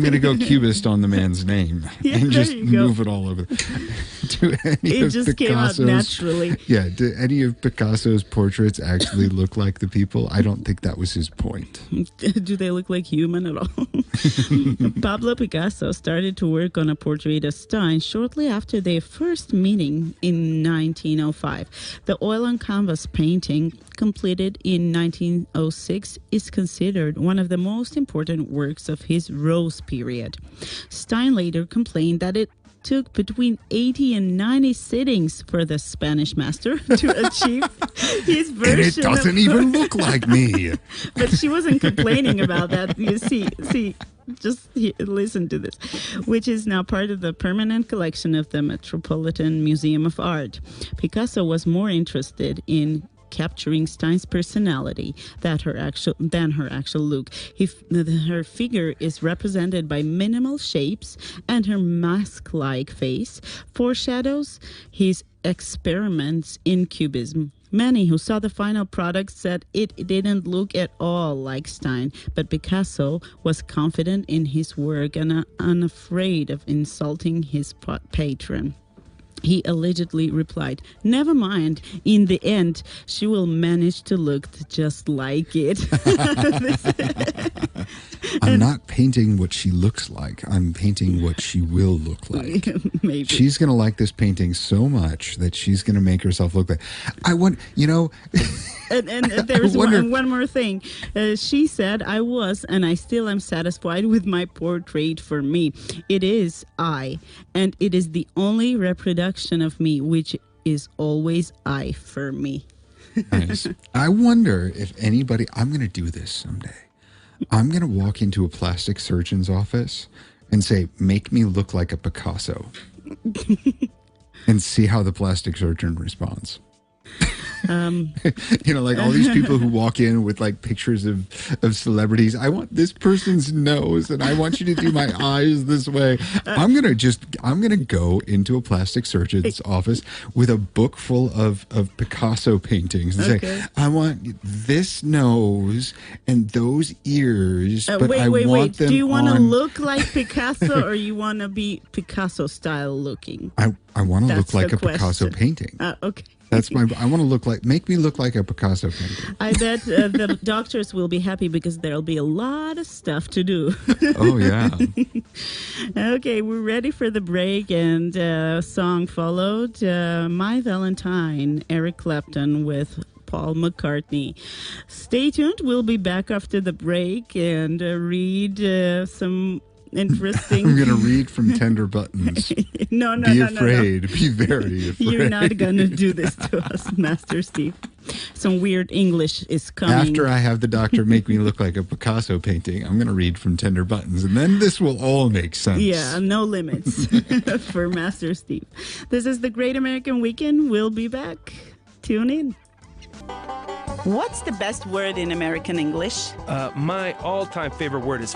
[SPEAKER 7] gonna go cubist on the man's name and just move it all over. Do any
[SPEAKER 2] it
[SPEAKER 7] of
[SPEAKER 2] just
[SPEAKER 7] Picasso's,
[SPEAKER 2] came out naturally.
[SPEAKER 7] Yeah. Do any of Picasso's portraits actually look like the people? I don't think that was his point.
[SPEAKER 2] Do they look like human at all? Pablo Picasso started to work on a portrait of Stine shortly after their first meeting in 1905. The oil on canvas painting, completed in 1906, is considered one of the most important works of his Rose period. Stine later complained that it took between 80 and 90 sittings for the Spanish master to achieve his version.
[SPEAKER 7] And it doesn't even look like me.
[SPEAKER 2] But she wasn't complaining about that. You see, just listen to this, which is now part of the permanent collection of the Metropolitan Museum of Art. Picasso was more interested in capturing Stine's personality than her actual look. Her figure is represented by minimal shapes, and her mask-like face foreshadows his experiments in Cubism. Many who saw the final product said it didn't look at all like Stine, but Picasso was confident in his work and unafraid of insulting his patron. He allegedly replied, "Never mind, in the end, she will manage to look just like it."
[SPEAKER 7] I'm not painting what she looks like. I'm painting what she will look like.
[SPEAKER 2] Maybe.
[SPEAKER 7] She's going to like this painting so much that she's going to make herself look like... I want,
[SPEAKER 2] And there's one more thing. She said, "I was, and I still am satisfied with my portrait for me. It is I, and it is the only reproduction of me, which is always I for me."
[SPEAKER 7] Nice. I wonder if anybody... I'm going to do this someday. I'm going to walk into a plastic surgeon's office and say, "Make me look like a Picasso." And see how the plastic surgeon responds. Like all these people who walk in with like pictures of celebrities. I want this person's nose, and I want you to do my eyes this way. I'm gonna go into a plastic surgeon's office with a book full of Picasso paintings and say, I want this nose and those ears, but I want them.
[SPEAKER 2] Do you want to
[SPEAKER 7] on...
[SPEAKER 2] look like Picasso, or you want to be Picasso style looking?
[SPEAKER 7] I want to look like a Picasso painting.
[SPEAKER 2] Okay.
[SPEAKER 7] I want to make me look like a Picasso painting.
[SPEAKER 2] I bet the doctors will be happy because there'll be a lot of stuff to do.
[SPEAKER 7] Oh, yeah.
[SPEAKER 2] Okay, we're ready for the break, and song followed. My Valentine, Eric Clapton with Paul McCartney. Stay tuned. We'll be back after the break and read some interesting.
[SPEAKER 7] I'm going to read from Tender Buttons.
[SPEAKER 2] No.
[SPEAKER 7] Be afraid. Be very afraid.
[SPEAKER 2] You're not going to do this to us, Master Steve. Some weird English is coming.
[SPEAKER 7] After I have the doctor make me look like a Picasso painting, I'm going to read from Tender Buttons, and then this will all make sense.
[SPEAKER 2] Yeah, no limits for Master Steve. This is the Great American Weekend. We'll be back. Tune in.
[SPEAKER 5] What's the best word in American English?
[SPEAKER 8] My all-time favorite word is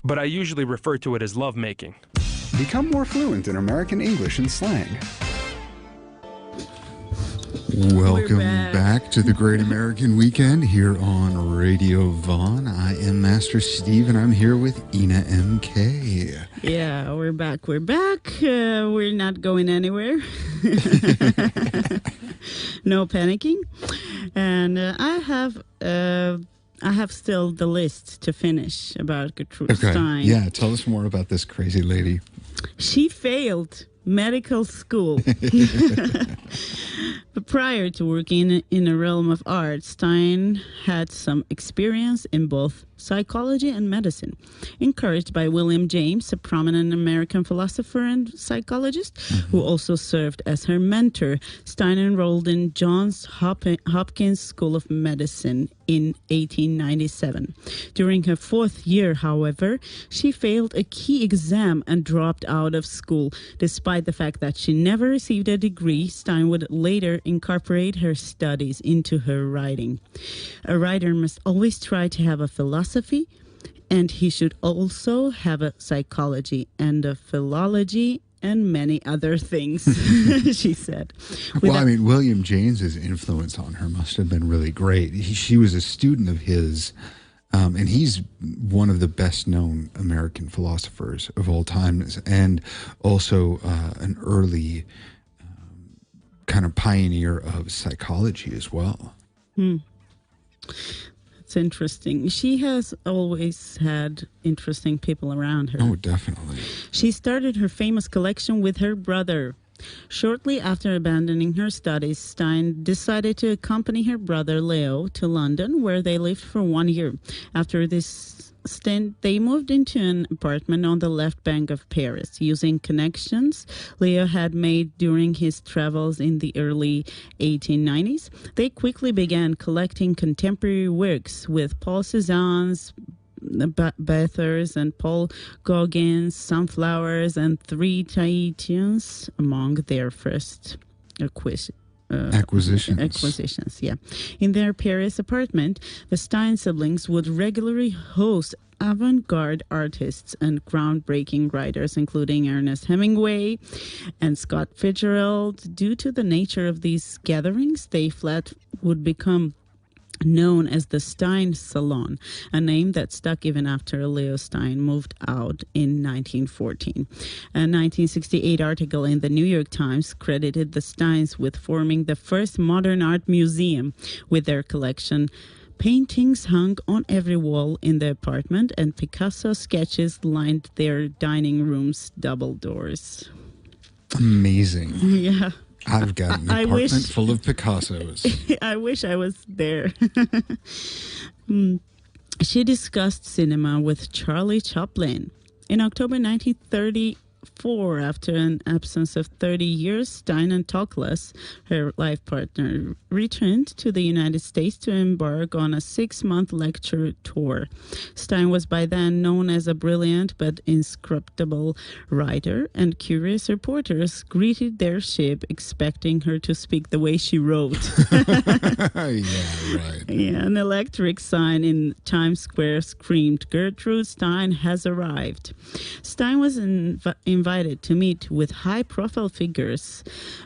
[SPEAKER 8] but I usually refer to it as lovemaking.
[SPEAKER 9] Become more fluent in American English and slang.
[SPEAKER 7] Welcome back to the Great American Weekend here on Radio Vaughn. I am Master Steve, and I'm here with Ina MK.
[SPEAKER 2] Yeah, we're back. We're not going anywhere. No panicking. And I have still the list to finish about Gertrude Stine.
[SPEAKER 7] Yeah, tell us more about this crazy lady.
[SPEAKER 2] She failed medical school. But prior to working in the realm of art, Stein had some experience in both psychology and medicine. Encouraged by William James, a prominent American philosopher and psychologist, who also served as her mentor, Stein enrolled in Johns Hopkins School of Medicine in 1897. During her fourth year, however, she failed a key exam and dropped out of school. Despite the fact that she never received a degree, Stein would later incorporate her studies into her writing. A writer must always try to have a philosophy, and he should also have a psychology and a philology and many other things, she said.
[SPEAKER 7] William James's influence on her must have been really great. She was a student of his, and he's one of the best-known American philosophers of all time, and also an early kind of pioneer of psychology as well.
[SPEAKER 2] It's interesting. She has always had interesting people around her.
[SPEAKER 7] Oh, definitely.
[SPEAKER 2] She started her famous collection with her brother. Shortly after abandoning her studies, Stein decided to accompany her brother Leo to London, where they lived for 1 year. After this stint, they moved into an apartment on the left bank of Paris, using connections Leo had made during his travels in the early 1890s. They quickly began collecting contemporary works with Paul Cézanne's Bathers and Paul Gauguin's Sunflowers and Three Tahitians among their first acquisitions, yeah. In their Paris apartment, the Stein siblings would regularly host avant-garde artists and groundbreaking writers, including Ernest Hemingway and Scott Fitzgerald. Due to the nature of these gatherings, they flat would become known as the Stein Salon, a name that stuck even after Leo Stein moved out in 1914. A 1968 article in the New York Times credited the Steins with forming the first modern art museum with their collection. Paintings hung on every wall in the apartment, and Picasso sketches lined their dining room's double doors.
[SPEAKER 7] Amazing.
[SPEAKER 2] Yeah.
[SPEAKER 7] I've got an apartment full of Picassos.
[SPEAKER 2] I wish I was there. She discussed cinema with Charlie Chaplin. In October 1930, 2004, after an absence of 30 years, Stein and Toklas, her life partner, returned to the United States to embark on a 6-month lecture tour. Stein was by then known as a brilliant but inscrutable writer, and curious reporters greeted their ship expecting her to speak the way she wrote.
[SPEAKER 7] Yeah, right.
[SPEAKER 2] Yeah, an electric sign in Times Square screamed, "Gertrude Stine has arrived." Stein was invited to meet with high-profile figures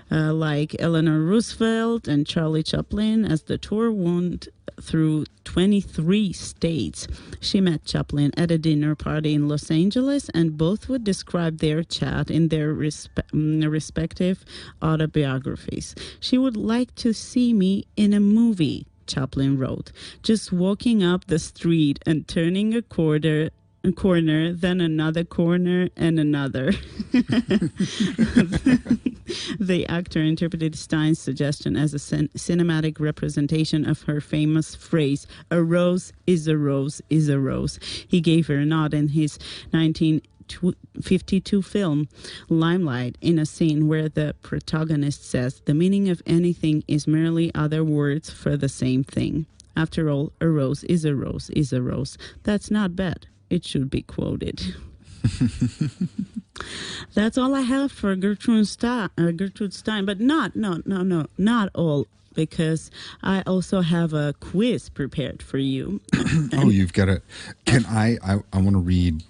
[SPEAKER 2] like Eleanor Roosevelt and Charlie Chaplin as the tour wound through 23 states. She met Chaplin at a dinner party in Los Angeles, and both would describe their chat in their respective autobiographies. "She would like to see me in a movie," Chaplin wrote, "just walking up the street and turning a corner, then another corner, and another." The actor interpreted Stein's suggestion as a cinematic representation of her famous phrase, "A rose is a rose is a rose." He gave her a nod in his 1952 film Limelight, in a scene where the protagonist says, "The meaning of anything is merely other words for the same thing. After all, a rose is a rose is a rose." That's not bad. It should be quoted. That's all I have for Gertrude Stine, but not all, because I also have a quiz prepared for you.
[SPEAKER 7] Oh, you've got to. Can I want to read.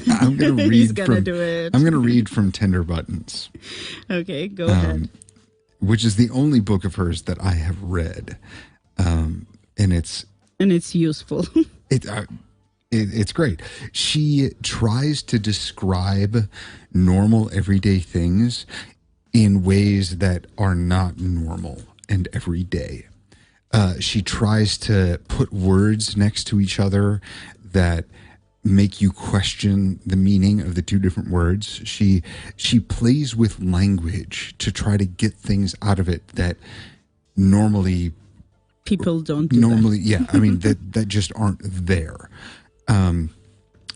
[SPEAKER 7] I'm going to read.
[SPEAKER 2] He's gonna do it.
[SPEAKER 7] I'm going to read from Tender Buttons.
[SPEAKER 2] Okay, go ahead.
[SPEAKER 7] Which is the only book of hers that I have read, and it's
[SPEAKER 2] useful.
[SPEAKER 7] It's great. She tries to describe normal everyday things in ways that are not normal and everyday. She tries to put words next to each other that make you question the meaning of the two different words. She plays with language to try to get things out of it that normally
[SPEAKER 2] people don't do
[SPEAKER 7] normally
[SPEAKER 2] that.
[SPEAKER 7] Yeah, I mean that just aren't there.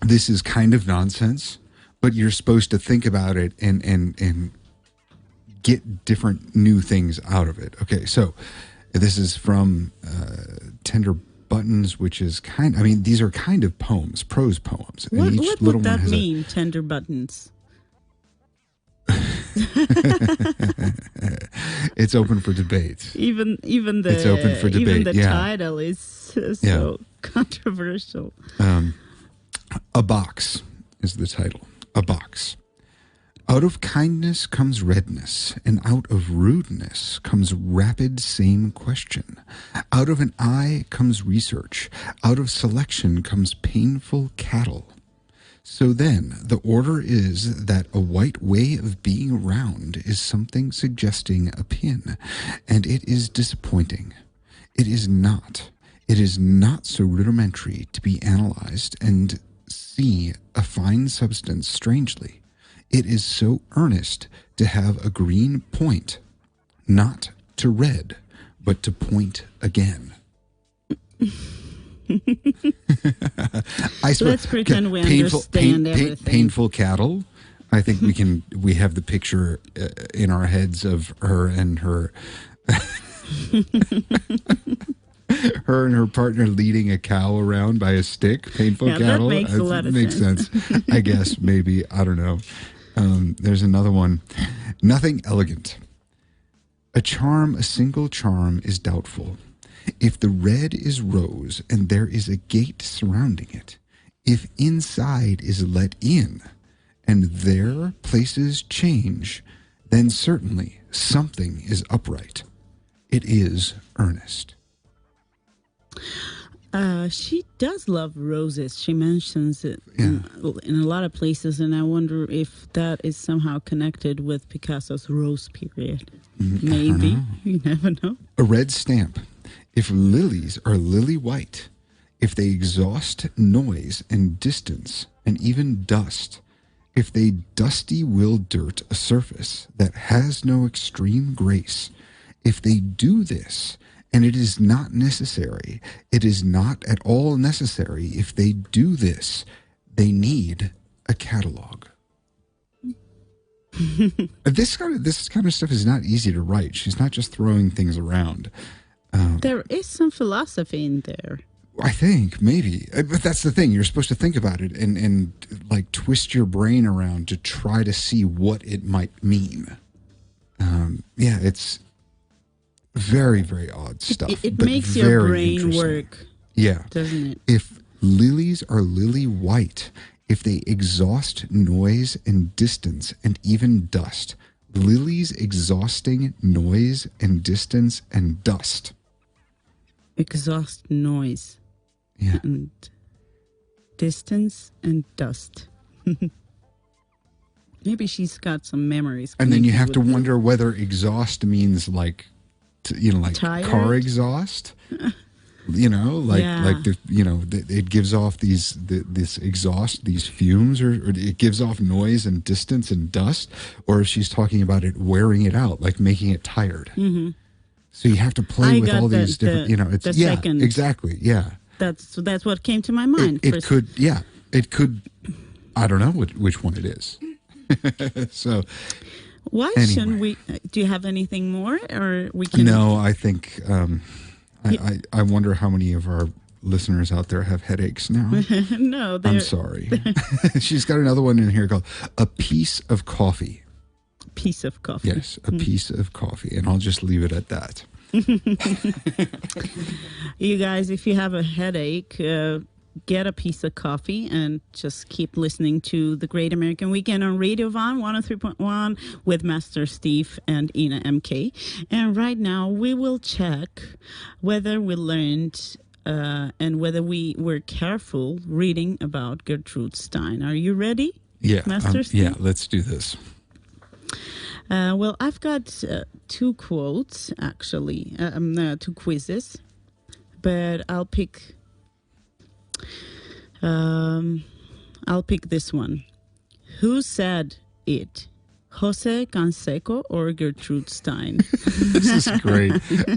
[SPEAKER 7] This is kind of nonsense, but you're supposed to think about it and get different new things out of it. Okay, so this is from Tender Buttons, which is these are kind of poems, prose poems.
[SPEAKER 2] What
[SPEAKER 7] and each little
[SPEAKER 2] would that
[SPEAKER 7] one has
[SPEAKER 2] mean, Tender Buttons?
[SPEAKER 7] It's open for debate.
[SPEAKER 2] Even the
[SPEAKER 7] it's open for debate.
[SPEAKER 2] Even the title is so controversial.
[SPEAKER 7] A Box is the title. A Box. Out of kindness comes redness, and out of rudeness comes rapid same question. Out of an eye comes research. Out of selection comes painful cattle. So then, the order is that a white way of being round is something suggesting a pin, and it is disappointing. It is not. It is not so rudimentary to be analyzed and see a fine substance strangely. It is so earnest to have a green point, not to red, but to point again.
[SPEAKER 2] Let's pretend we understand everything.
[SPEAKER 7] Painful cattle. I think we have the picture in our heads of her and her her and her partner leading a cow around by a stick. Painful cattle.
[SPEAKER 2] That makes a lot of
[SPEAKER 7] sense. I guess, maybe. I don't know. There's another one. Nothing elegant. A single charm is doubtful. If the red is rose and there is a gate surrounding it, if inside is let in and there places change, then certainly something is upright. It is earnest.
[SPEAKER 2] She does love roses. She mentions it in a lot of places, and I wonder if that is somehow connected with Picasso's rose period. Maybe. You never know.
[SPEAKER 7] A red stamp. If lilies are lily white, if they exhaust noise and distance and even dust, if they dusty will dirt a surface that has no extreme grace, if they do this, and it is not necessary, it is not at all necessary, if they do this, they need a catalog. This kind of stuff is not easy to write. She's not just throwing things around.
[SPEAKER 2] There is some philosophy in there.
[SPEAKER 7] I think maybe, but that's the thing. You're supposed to think about it and like twist your brain around to try to see what it might mean. Yeah, it's very, very odd stuff.
[SPEAKER 2] It
[SPEAKER 7] but
[SPEAKER 2] makes your
[SPEAKER 7] very
[SPEAKER 2] brain
[SPEAKER 7] interesting.
[SPEAKER 2] work.
[SPEAKER 7] Yeah,
[SPEAKER 2] doesn't it?
[SPEAKER 7] If lilies are lily white, if they exhaust noise and distance and even dust, lilies exhausting noise and distance and dust.
[SPEAKER 2] Exhaust noise.
[SPEAKER 7] Yeah.
[SPEAKER 2] And distance and dust. Maybe she's got some memories.
[SPEAKER 7] And then you have to
[SPEAKER 2] with
[SPEAKER 7] wonder whether exhaust means like, like
[SPEAKER 2] tired?
[SPEAKER 7] car exhaust. It gives off this exhaust, these fumes, or it gives off noise and distance and dust, or if she's talking about it wearing it out, like making it tired. Mm-hmm. So you have to play with all these different,
[SPEAKER 2] second.
[SPEAKER 7] Exactly, yeah.
[SPEAKER 2] That's what came to my mind.
[SPEAKER 7] It could, I don't know which one it is. So
[SPEAKER 2] why
[SPEAKER 7] anyway.
[SPEAKER 2] shouldn't we? Do you have anything more, or we can?
[SPEAKER 7] No, I think I wonder how many of our listeners out there have headaches now.
[SPEAKER 2] No,
[SPEAKER 7] I'm sorry. She's got another one in here called A Piece of Coffee.
[SPEAKER 2] Piece of coffee.
[SPEAKER 7] Yes, a piece of coffee, and I'll just leave it at that.
[SPEAKER 2] You guys, if you have a headache, get a piece of coffee and just keep listening to the Great American Weekend on Radio Van 103.1 with Master Steve and Ina MK. And right now we will check whether we learned and whether we were careful reading about Gertrude Stine. Are you ready?
[SPEAKER 7] Yeah,
[SPEAKER 2] Master Steve?
[SPEAKER 7] yeah, let's do this.
[SPEAKER 2] Well, I've got two quotes, actually, two quizzes, but I'll pick this one. Who said it? Jose Canseco or Gertrude Stine?
[SPEAKER 7] This is great.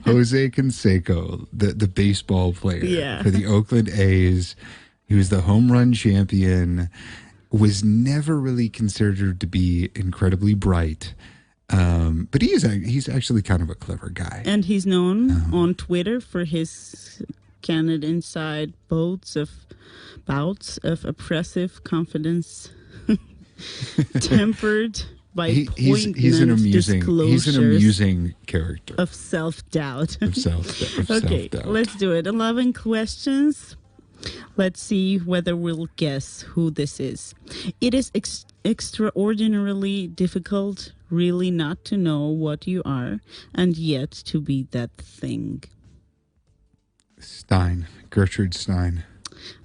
[SPEAKER 7] Jose Canseco, the baseball player for the Oakland A's. He was the home run champion, was never really considered to be incredibly bright. But he's actually kind of a clever guy.
[SPEAKER 2] And he's known on Twitter for his candid inside bouts of oppressive confidence, tempered by poignant
[SPEAKER 7] he's an amusing character
[SPEAKER 2] of self-doubt.
[SPEAKER 7] Okay,
[SPEAKER 2] self-doubt. Let's do it. 11 questions. Let's see whether we'll guess who this is. It is extraordinarily difficult, really, not to know what you are, and yet to be that thing.
[SPEAKER 7] Gertrude Stine.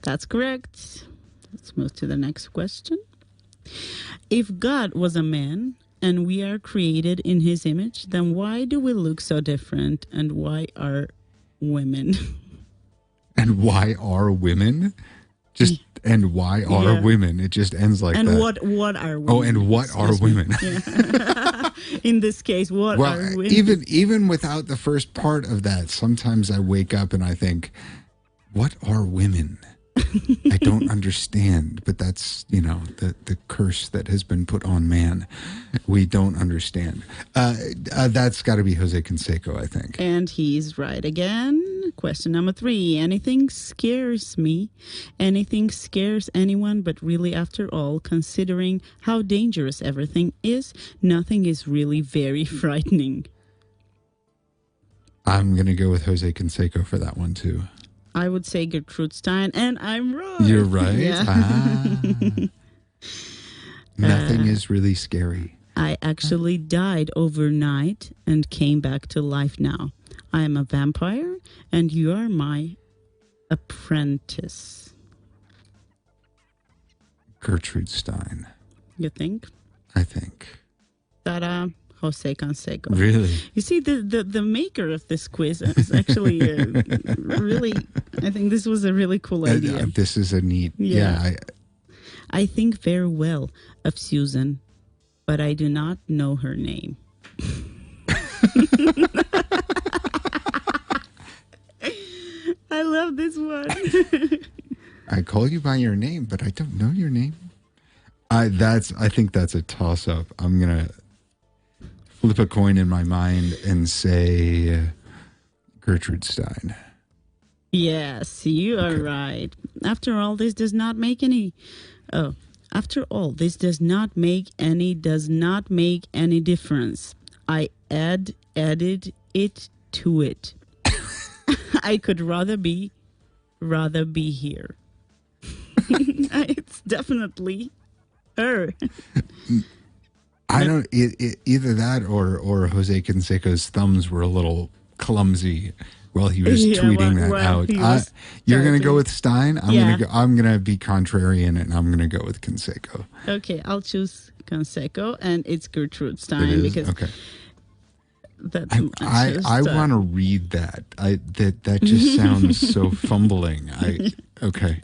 [SPEAKER 2] That's correct. Let's move to the next question. If God was a man and we are created in his image, then why do we look so different, and why are women?
[SPEAKER 7] And why are women? And why are women? It just ends like
[SPEAKER 2] and
[SPEAKER 7] that.
[SPEAKER 2] And what are women?
[SPEAKER 7] Oh, and what are women?
[SPEAKER 2] Yeah. In this case, what are women?
[SPEAKER 7] Even without the first part of that, sometimes I wake up and I think, what are women? I don't understand, but that's, the curse that has been put on man. We don't understand. That's got to be Jose Canseco, I think.
[SPEAKER 2] And he's right again. Question number 3. Anything scares me. Anything scares anyone, but really, after all, considering how dangerous everything is, nothing is really very frightening.
[SPEAKER 7] I'm going to go with Jose Canseco for that one, too.
[SPEAKER 2] I would say Gertrude Stine, and I'm right.
[SPEAKER 7] You're right.
[SPEAKER 2] Yeah.
[SPEAKER 7] Nothing is really scary.
[SPEAKER 2] I actually died overnight and came back to life now. I am a vampire, and you are my apprentice.
[SPEAKER 7] Gertrude Stine.
[SPEAKER 2] You think?
[SPEAKER 7] I think.
[SPEAKER 2] Ta-da. Jose Canseco.
[SPEAKER 7] Really?
[SPEAKER 2] You see, the maker of this quiz is actually really, I think this was a really cool idea.
[SPEAKER 7] This is a neat,
[SPEAKER 2] I think very well of Susan, but I do not know her name. I love this one.
[SPEAKER 7] I call you by your name, but I don't know your name. I think that's a toss-up. I'm gonna flip a coin in my mind and say Gertrude Stine.
[SPEAKER 2] Yes, you are right. After all, this does not make any. After all, this does not make any difference. I added it to it. I could rather be here. It's definitely her.
[SPEAKER 7] I don't. Either that or Jose Canseco's thumbs were a little clumsy while he was tweeting that out. You're going to go with Stein. I'm going to be contrarian, and I'm going to go with Canseco.
[SPEAKER 2] Okay, I'll choose Canseco, and it's Gertrude Stine because.
[SPEAKER 7] Okay. I want to read that. That just sounds so fumbling. Okay.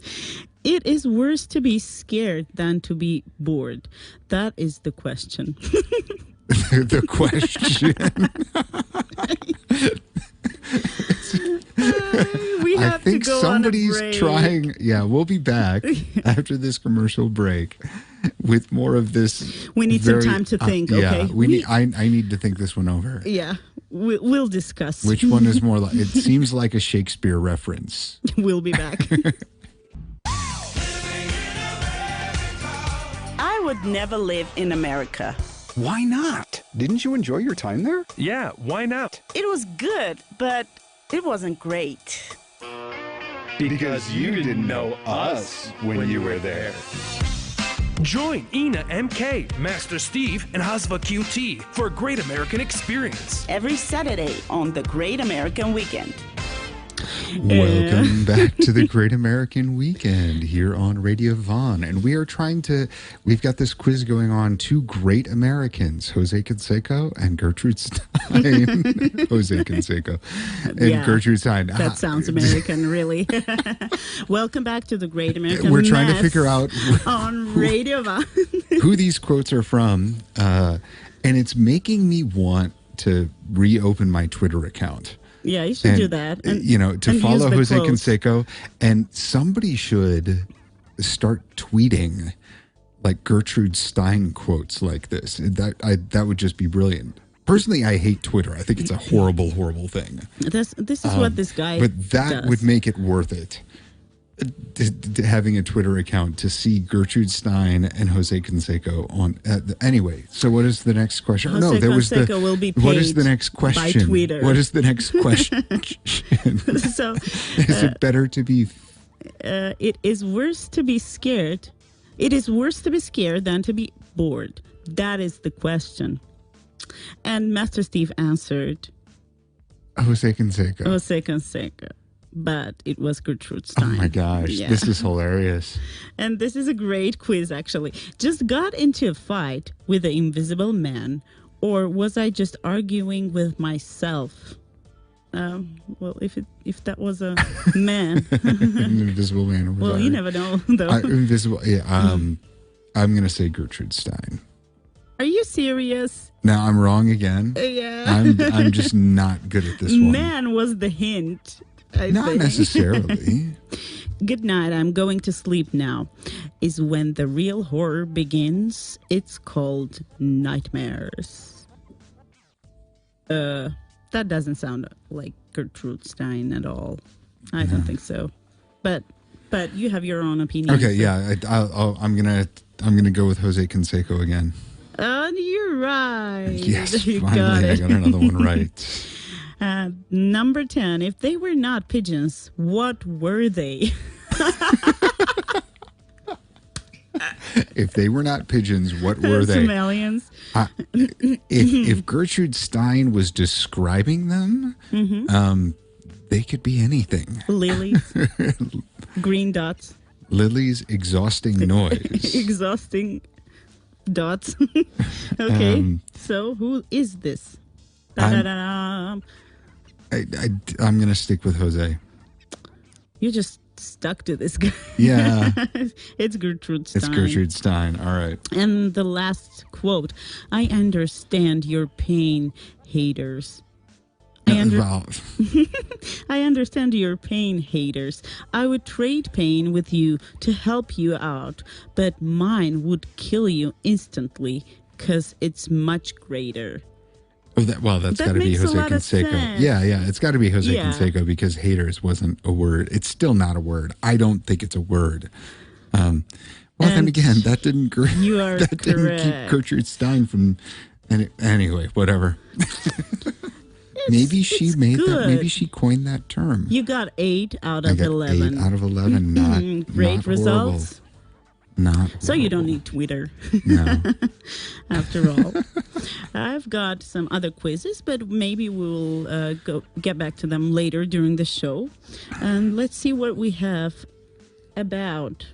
[SPEAKER 2] It is worse to be scared than to be bored. That is the question.
[SPEAKER 7] The question.
[SPEAKER 2] We have
[SPEAKER 7] I think
[SPEAKER 2] to go
[SPEAKER 7] somebody's
[SPEAKER 2] on a break.
[SPEAKER 7] trying. Yeah, we'll be back after this commercial break with more of this.
[SPEAKER 2] We need some time to think. Okay.
[SPEAKER 7] I need to think this one over.
[SPEAKER 2] Yeah, we'll discuss.
[SPEAKER 7] Which one is more like? It seems like a Shakespeare reference.
[SPEAKER 2] We'll be back.
[SPEAKER 5] I would never live in America.
[SPEAKER 9] Why not? Didn't you enjoy your time there?
[SPEAKER 8] Yeah, why not?
[SPEAKER 5] It was good, but it wasn't great.
[SPEAKER 9] Because you didn't know us when you were there.
[SPEAKER 8] Join Ina MK, Master Steve, and Hasva QT for a great American experience.
[SPEAKER 5] Every Saturday on the Great American Weekend.
[SPEAKER 7] Welcome back to the Great American Weekend here on Radio Vaughn. And we've got this quiz going on. Two great Americans, Jose Canseco and Gertrude Stine. Jose Canseco and Gertrude Stine.
[SPEAKER 2] That sounds American, really. Welcome back to the Great American
[SPEAKER 7] We're trying to figure out
[SPEAKER 2] on Radio Vaughn
[SPEAKER 7] who these quotes are from. And it's making me want to reopen my Twitter account.
[SPEAKER 2] Yeah, you should do that. And,
[SPEAKER 7] to follow Jose Canseco. And somebody should start tweeting like Gertrude Stine quotes like this. That would just be brilliant. Personally, I hate Twitter. I think it's a horrible, horrible thing.
[SPEAKER 2] This is what this guy
[SPEAKER 7] But that
[SPEAKER 2] does.
[SPEAKER 7] would make it worth it. Having a Twitter account to see Gertrude Stine and Jose Canseco on. Anyway, so what is the next question?
[SPEAKER 2] Jose Canseco will be paid
[SPEAKER 7] what is the next question?
[SPEAKER 2] by Twitter.
[SPEAKER 7] What is the next question?
[SPEAKER 2] So,
[SPEAKER 7] is it better to be?
[SPEAKER 2] It is worse to be scared. It is worse to be scared than to be bored. That is the question. And Master Steve answered.
[SPEAKER 7] Jose Canseco.
[SPEAKER 2] Jose Canseco. But it was Gertrude Stine.
[SPEAKER 7] Oh my gosh, This is hilarious.
[SPEAKER 2] And this is a great quiz, actually. Just got into a fight with the invisible man, or was I just arguing with myself? Well, if that was a man.
[SPEAKER 7] An invisible man.
[SPEAKER 2] Well, you never know, though.
[SPEAKER 7] Invisible, yeah. I'm going to say Gertrude Stine.
[SPEAKER 2] Are you serious?
[SPEAKER 7] Now I'm wrong again.
[SPEAKER 2] Yeah.
[SPEAKER 7] I'm just not good at this one.
[SPEAKER 2] Man was the hint.
[SPEAKER 7] Not necessarily.
[SPEAKER 2] Good night, I'm going to sleep now. Is when the real horror begins. It's called nightmares. That doesn't sound like Gertrude Stine at all. I don't think so. But you have your own opinion.
[SPEAKER 7] Okay, yeah, I'm gonna go with Jose Canseco again.
[SPEAKER 2] You're right.
[SPEAKER 7] Yes,
[SPEAKER 2] You
[SPEAKER 7] finally, I got another one right.
[SPEAKER 2] Number 10. If they were not pigeons, what were they?
[SPEAKER 7] If they were not pigeons, what were they?
[SPEAKER 2] Some aliens.
[SPEAKER 7] If Gertrude Stine was describing them, they could be anything.
[SPEAKER 2] Lilies. Green dots.
[SPEAKER 7] Lily's exhausting noise.
[SPEAKER 2] Exhausting dots. Okay. So who is this?
[SPEAKER 7] I'm going to stick with Jose.
[SPEAKER 2] You just stuck to this guy.
[SPEAKER 7] Yeah.
[SPEAKER 2] It's Gertrude Stine.
[SPEAKER 7] It's Gertrude Stine. All right.
[SPEAKER 2] And the last quote. I understand your pain, haters. I understand your pain, haters. I would trade pain with you to help you out, but mine would kill you instantly because it's much greater.
[SPEAKER 7] Oh, that's got to be
[SPEAKER 2] makes a
[SPEAKER 7] Jose
[SPEAKER 2] lot of
[SPEAKER 7] Canseco.
[SPEAKER 2] sense.
[SPEAKER 7] Yeah, it's got to be Jose
[SPEAKER 2] Yeah.
[SPEAKER 7] Canseco because haters wasn't a word. It's still not a word. I don't think it's a word. Then again, that didn't
[SPEAKER 2] You are
[SPEAKER 7] that didn't
[SPEAKER 2] correct.
[SPEAKER 7] keep Gertrude Stine from. Anyway, whatever. Maybe she made that.
[SPEAKER 2] good.
[SPEAKER 7] Maybe she coined that term.
[SPEAKER 2] You got 8 out
[SPEAKER 7] I
[SPEAKER 2] of
[SPEAKER 7] got
[SPEAKER 2] 11.
[SPEAKER 7] 8 out of 11. Not
[SPEAKER 2] Great
[SPEAKER 7] not
[SPEAKER 2] results.
[SPEAKER 7] Horrible. Not
[SPEAKER 2] So you don't
[SPEAKER 7] horrible.
[SPEAKER 2] need Twitter.
[SPEAKER 7] No.
[SPEAKER 2] After all, I've got some other quizzes, but maybe we'll get back to them later during the show. And let's see what we have about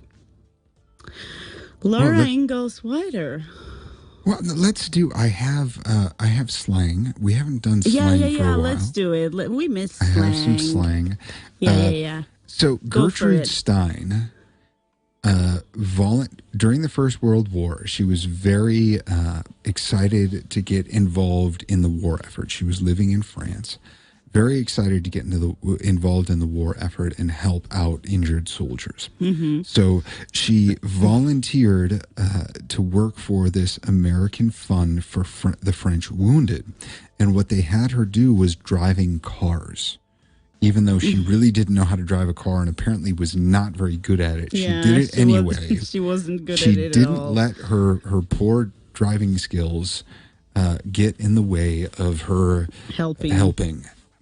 [SPEAKER 2] Laura Ingalls Wilder.
[SPEAKER 7] Well, let's do. I have slang. We haven't done slang for a while.
[SPEAKER 2] Let's do it. We miss
[SPEAKER 7] I
[SPEAKER 2] slang.
[SPEAKER 7] have some slang.
[SPEAKER 2] Yeah.
[SPEAKER 7] So
[SPEAKER 2] Go for
[SPEAKER 7] Gertrude
[SPEAKER 2] it.
[SPEAKER 7] Stine, during the First World War, she was very excited to get involved in the war effort. She was living in France, very excited to get involved in the war effort and help out injured soldiers.
[SPEAKER 2] Mm-hmm.
[SPEAKER 7] So she volunteered to work for this American fund for the French wounded. And what they had her do was driving cars. Even though she really didn't know how to drive a car and apparently was not very good at it.
[SPEAKER 2] Yeah,
[SPEAKER 7] she did it anyway.
[SPEAKER 2] She wasn't good
[SPEAKER 7] She
[SPEAKER 2] at it
[SPEAKER 7] didn't
[SPEAKER 2] at all.
[SPEAKER 7] let her poor driving skills get in the way of her helping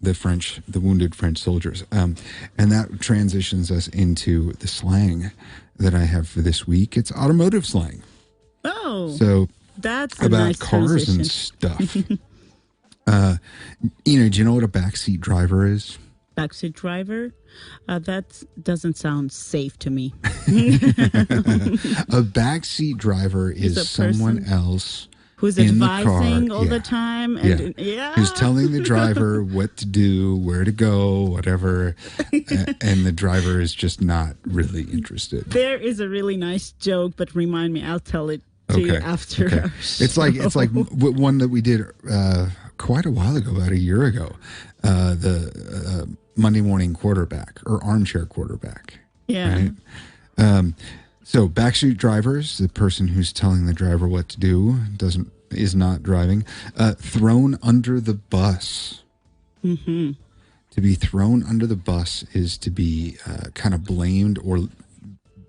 [SPEAKER 7] the wounded French soldiers. And that transitions us into the slang that I have for this week. It's automotive slang.
[SPEAKER 2] Oh,
[SPEAKER 7] So
[SPEAKER 2] that's a
[SPEAKER 7] about
[SPEAKER 2] nice
[SPEAKER 7] cars
[SPEAKER 2] transition.
[SPEAKER 7] and stuff. Do you know what a backseat driver is?
[SPEAKER 2] Backseat driver? That doesn't sound safe to me.
[SPEAKER 7] A backseat driver
[SPEAKER 2] He's
[SPEAKER 7] is
[SPEAKER 2] a
[SPEAKER 7] someone
[SPEAKER 2] person
[SPEAKER 7] else
[SPEAKER 2] who's
[SPEAKER 7] in the
[SPEAKER 2] advising
[SPEAKER 7] car.
[SPEAKER 2] all the time. And,
[SPEAKER 7] Who's telling the driver what to do, where to go, whatever. And the driver is just not really interested.
[SPEAKER 2] There is a really nice joke, but remind me, I'll tell it to you after our show.
[SPEAKER 7] It's like one that we did quite a while ago, about a year ago. The Monday morning quarterback or armchair quarterback.
[SPEAKER 2] Yeah.
[SPEAKER 7] Right? So backseat drivers, the person who's telling the driver what to do, is not driving. Thrown under the bus.
[SPEAKER 2] Mm-hmm.
[SPEAKER 7] To be thrown under the bus is to be kind of blamed or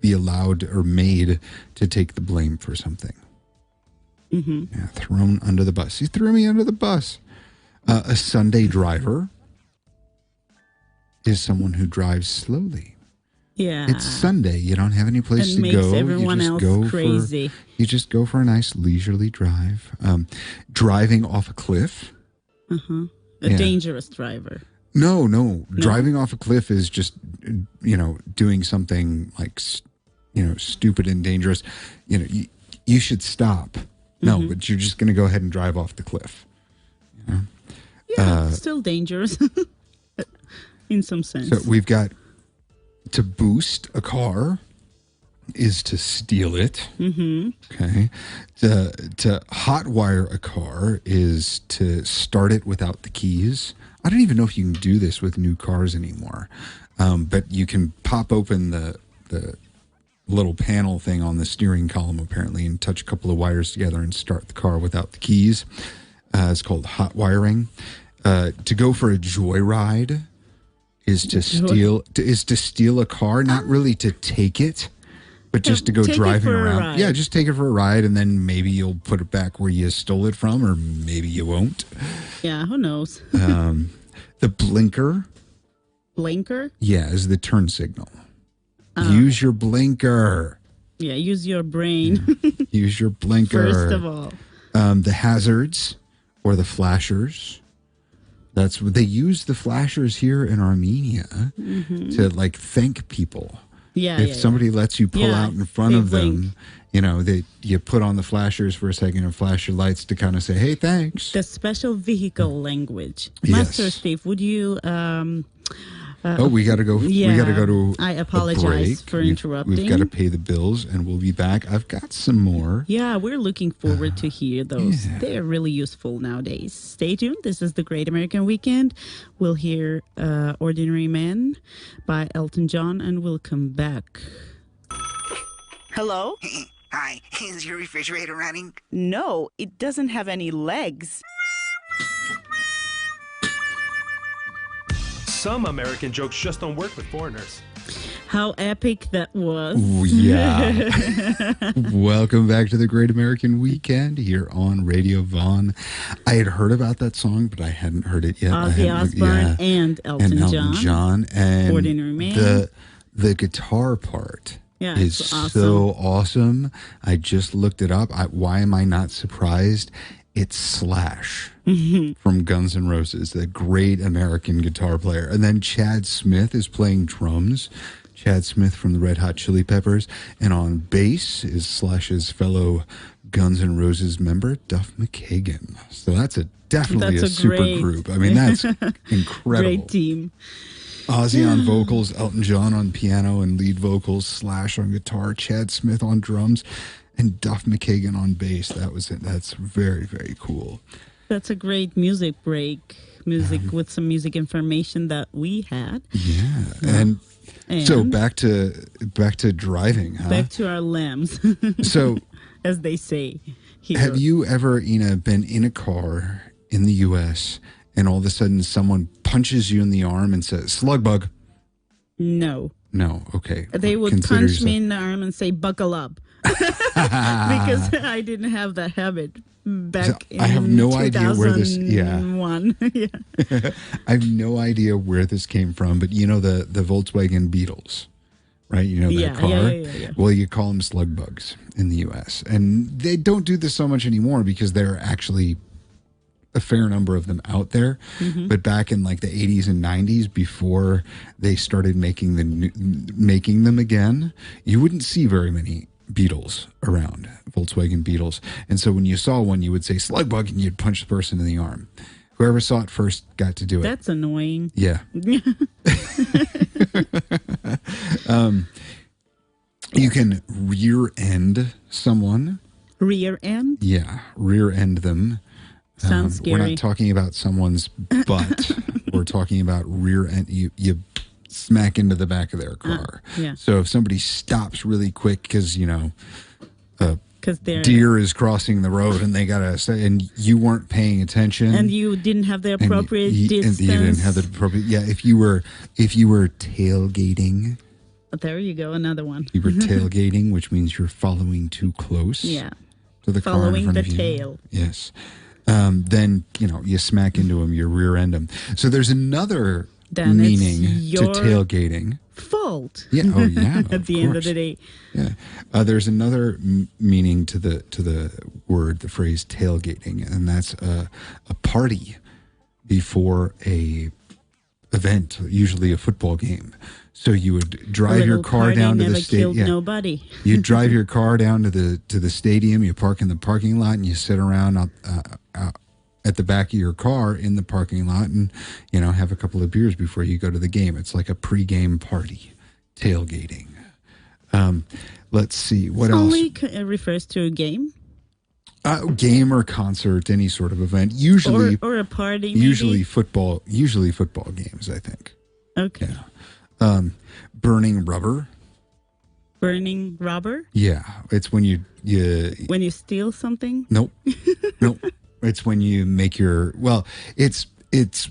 [SPEAKER 7] be allowed or made to take the blame for something.
[SPEAKER 2] Mm-hmm.
[SPEAKER 7] Yeah, thrown under the bus. He threw me under the bus. A Sunday driver is someone who drives slowly.
[SPEAKER 2] Yeah.
[SPEAKER 7] It's Sunday. You don't have any place
[SPEAKER 2] and
[SPEAKER 7] to go.
[SPEAKER 2] makes everyone
[SPEAKER 7] you just
[SPEAKER 2] else
[SPEAKER 7] go
[SPEAKER 2] crazy.
[SPEAKER 7] You just go for a nice leisurely drive. Driving off a cliff.
[SPEAKER 2] Uh-huh. A dangerous driver.
[SPEAKER 7] No. Driving off a cliff is just, doing something like, stupid and dangerous. You should stop. No, but you're just going to go ahead and drive off the cliff.
[SPEAKER 2] Yeah, still dangerous in some sense.
[SPEAKER 7] So we've got to boost a car is to steal it.
[SPEAKER 2] Mm-hmm.
[SPEAKER 7] Okay. To hotwire a car is to start it without the keys. I don't even know if you can do this with new cars anymore. But you can pop open the little panel thing on the steering column apparently and touch a couple of wires together and start the car without the keys. It's called hot wiring. To go for a joyride is to steal a car, not really to take it, but just to go driving around. Yeah, just take it for a ride, and then maybe you'll put it back where you stole it from, or maybe you won't.
[SPEAKER 2] Yeah, who knows?
[SPEAKER 7] The blinker.
[SPEAKER 2] Blinker?
[SPEAKER 7] Yeah, is the turn signal. Use your blinker.
[SPEAKER 2] Yeah, use your brain.
[SPEAKER 7] Use your blinker.
[SPEAKER 2] First of all.
[SPEAKER 7] The hazards or the flashers. That's what they use, the flashers here in Armenia to thank people.
[SPEAKER 2] Yeah.
[SPEAKER 7] If somebody lets you pull out in front of them,
[SPEAKER 2] blink.
[SPEAKER 7] you put on the flashers for a second and flash your lights to kind of say, hey, thanks.
[SPEAKER 2] The special vehicle language.
[SPEAKER 7] Yes.
[SPEAKER 2] Master Steve, would you
[SPEAKER 7] we got to go.
[SPEAKER 2] Yeah,
[SPEAKER 7] we got to go to.
[SPEAKER 2] I apologize
[SPEAKER 7] a break.
[SPEAKER 2] for interrupting.
[SPEAKER 7] We've got to pay the bills, and we'll be back. I've got some more.
[SPEAKER 2] Yeah, we're looking forward to hear those. Yeah. They're really useful nowadays. Stay tuned. This is the Great American Weekend. We'll hear "Ordinary Man" by Elton John, and we'll come back.
[SPEAKER 5] Hello?
[SPEAKER 11] Hi, is your refrigerator running?
[SPEAKER 5] No, it doesn't have any legs.
[SPEAKER 8] some American jokes just don't work with foreigners.
[SPEAKER 2] How epic that was.
[SPEAKER 7] Ooh, yeah. Welcome back to the Great American Weekend here on Radio Vaughn. I had heard about that song, but I hadn't heard it yet.
[SPEAKER 2] Ozzy Osbourne and Elton John.
[SPEAKER 7] And
[SPEAKER 2] Ordinary Man.
[SPEAKER 7] The guitar part is
[SPEAKER 2] awesome.
[SPEAKER 7] so awesome. I just looked it up. Why am I not surprised? It's Slash from Guns N' Roses, the great American guitar player. And then Chad Smith is playing drums. Chad Smith from the Red Hot Chili Peppers. And on bass is Slash's fellow Guns N' Roses member, Duff McKagan. So that's definitely a super group. I mean, that's incredible.
[SPEAKER 2] Great team.
[SPEAKER 7] Ozzy on vocals, Elton John on piano and lead vocals, Slash on guitar, Chad Smith on drums, and Duff McKagan on bass. That's very, very cool.
[SPEAKER 2] That's a great music break. With some music information that we had.
[SPEAKER 7] Yeah. And so back to driving, huh?
[SPEAKER 2] Back to our lambs.
[SPEAKER 7] So
[SPEAKER 2] as they say here.
[SPEAKER 7] Have you ever, Ina, been in a car in the US and all of a sudden someone punches you in the arm and says, "Slug bug"?
[SPEAKER 2] No.
[SPEAKER 7] No, okay.
[SPEAKER 2] They would punch me in the arm and say, "Buckle up." Because I didn't have that habit back in 2001.
[SPEAKER 7] I have no idea where this I have no idea where this came from, but you know the Volkswagen Beetles, right? You know that car?
[SPEAKER 2] Yeah.
[SPEAKER 7] Well, you call them slug bugs in the US. And they don't do this so much anymore because there are actually a fair number of them out there. Mm-hmm. But back in like the 80s and 90s, before they started making them again, you wouldn't see very many Beetles around, Volkswagen Beetles. And so when you saw one, you would say "slug bug" and you'd punch the person in the arm. Whoever saw it first got to do it.
[SPEAKER 2] That's annoying.
[SPEAKER 7] Yeah. You can rear end someone.
[SPEAKER 2] Rear end?
[SPEAKER 7] Yeah, rear end them.
[SPEAKER 2] Sounds scary.
[SPEAKER 7] We're not talking about someone's butt. We're talking about rear end. You smack into the back of their car.
[SPEAKER 2] Yeah.
[SPEAKER 7] So if somebody stops really quick because, deer is crossing the road and they gotta say, and you weren't paying attention,
[SPEAKER 2] and you didn't have the appropriate distance.
[SPEAKER 7] And you didn't have the appropriate. Yeah. If you were tailgating.
[SPEAKER 2] There you go. Another one.
[SPEAKER 7] You were tailgating, which means you're following too close.
[SPEAKER 2] Yeah.
[SPEAKER 7] To the car in front of you.
[SPEAKER 2] Tail.
[SPEAKER 7] Yes. Then you smack into them, you rear end them. So there's another meaning to tailgating.
[SPEAKER 2] Fault.
[SPEAKER 7] Yeah. Oh, yeah.
[SPEAKER 2] At the end of the day.
[SPEAKER 7] Yeah. There's another meaning to the word, the phrase tailgating, and that's a party before a event, usually a football game. So you would drive your car down to the stadium. Yeah.
[SPEAKER 2] Nobody.
[SPEAKER 7] You drive your car down to the stadium. You park in the parking lot, and you sit around at the back of your car in the parking lot, and have a couple of beers before you go to the game. It's like a pre-game party, tailgating. Let's see what else.
[SPEAKER 2] Only refers to a game.
[SPEAKER 7] Game or concert, any sort of event. Usually,
[SPEAKER 2] or a party.
[SPEAKER 7] Usually football. Usually football games, I think.
[SPEAKER 2] Okay.
[SPEAKER 7] Yeah. Burning rubber.
[SPEAKER 2] Burning rubber?
[SPEAKER 7] Yeah, it's when you
[SPEAKER 2] when you steal something.
[SPEAKER 7] Nope. It's when you make it's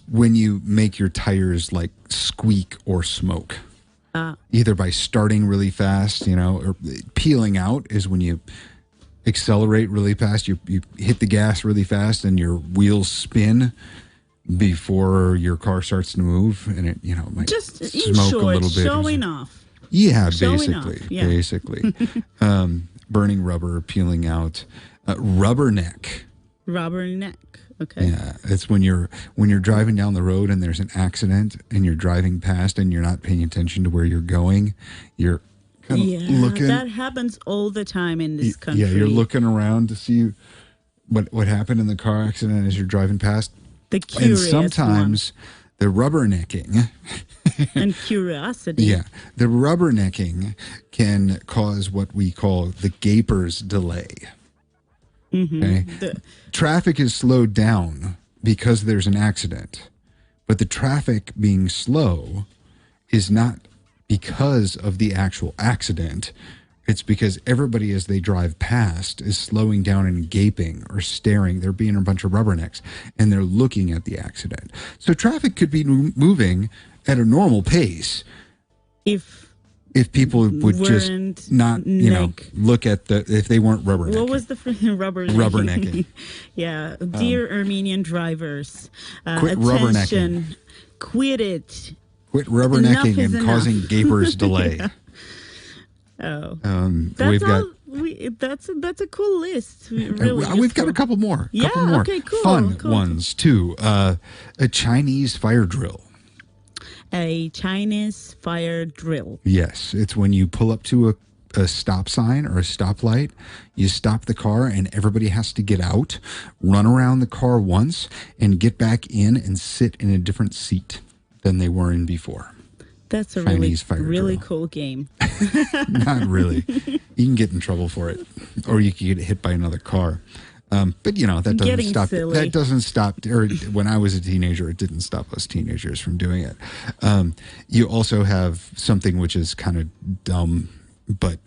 [SPEAKER 7] when you make your tires like squeak or smoke. Either by starting really fast, or peeling out is when you accelerate really fast. You hit the gas really fast and your wheels spin before your car starts to move, and it might
[SPEAKER 2] just
[SPEAKER 7] smoke
[SPEAKER 2] short,
[SPEAKER 7] a little bit.
[SPEAKER 2] Showing off.
[SPEAKER 7] Yeah,
[SPEAKER 2] showing
[SPEAKER 7] basically. Burning rubber, peeling out, rubberneck.
[SPEAKER 2] Rubberneck. Okay.
[SPEAKER 7] Yeah, it's when you're driving down the road and there's an accident and you're driving past and you're not paying attention to where you're going. You're kind of looking.
[SPEAKER 2] That happens all the time in this country.
[SPEAKER 7] Yeah, you're looking around to see what happened in the car accident as you're driving past.
[SPEAKER 2] The curious
[SPEAKER 7] and sometimes the rubbernecking
[SPEAKER 2] and curiosity.
[SPEAKER 7] Yeah, the rubbernecking can cause what we call the gaper's delay. Mm-hmm. Okay? Traffic is slowed down because there's an accident, but the traffic being slow is not because of the actual accident. It's because everybody, as they drive past, is slowing down and gaping or staring. They're being a bunch of rubbernecks, and they're looking at the accident. So traffic could be moving at a normal pace. If people would just not, look at if they weren't rubbernecking.
[SPEAKER 2] What was the rubbernecking?
[SPEAKER 7] Rubbernecking.
[SPEAKER 2] Yeah. Dear Armenian drivers,
[SPEAKER 7] quit
[SPEAKER 2] attention.
[SPEAKER 7] Rubbernecking.
[SPEAKER 2] Quit it.
[SPEAKER 7] Quit rubbernecking and causing gapers delay.
[SPEAKER 2] Oh. That's a cool list.
[SPEAKER 7] We've got a couple more.
[SPEAKER 2] Okay, cool.
[SPEAKER 7] Fun ones, too. A Chinese fire drill.
[SPEAKER 2] A Chinese fire drill.
[SPEAKER 7] Yes, it's when you pull up to a stop sign or a stoplight, you stop the car and everybody has to get out, run around the car once, and get back in and sit in a different seat than they were in before.
[SPEAKER 2] That's a
[SPEAKER 7] Chinese
[SPEAKER 2] really cool game.
[SPEAKER 7] Not really. You can get in trouble for it, or you can get hit by another car. But that doesn't stop.
[SPEAKER 2] Silly.
[SPEAKER 7] That doesn't stop. Or when I was a teenager, it didn't stop us teenagers from doing it. You also have something which is kind of dumb, but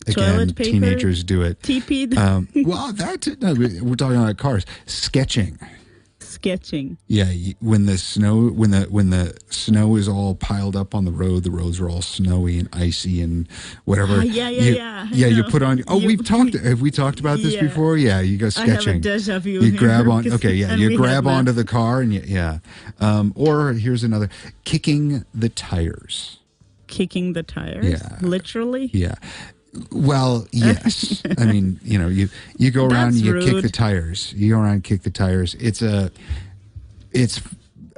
[SPEAKER 7] again, teenagers do it.
[SPEAKER 2] TP.
[SPEAKER 7] We're talking about cars. Sketching. Yeah, when the snow is all piled up on the roads are all snowy and icy and whatever. You put on. Have we talked about this before? Yeah, you go sketching.
[SPEAKER 2] I have a deja vu.
[SPEAKER 7] You grab on. Okay, yeah, you grab onto the car and or here's another: kicking the tires.
[SPEAKER 2] Kicking the tires.
[SPEAKER 7] Yeah,
[SPEAKER 2] literally.
[SPEAKER 7] Yeah. Well, yes. I mean, you go around and you kick the tires. You go around and kick the tires. It's a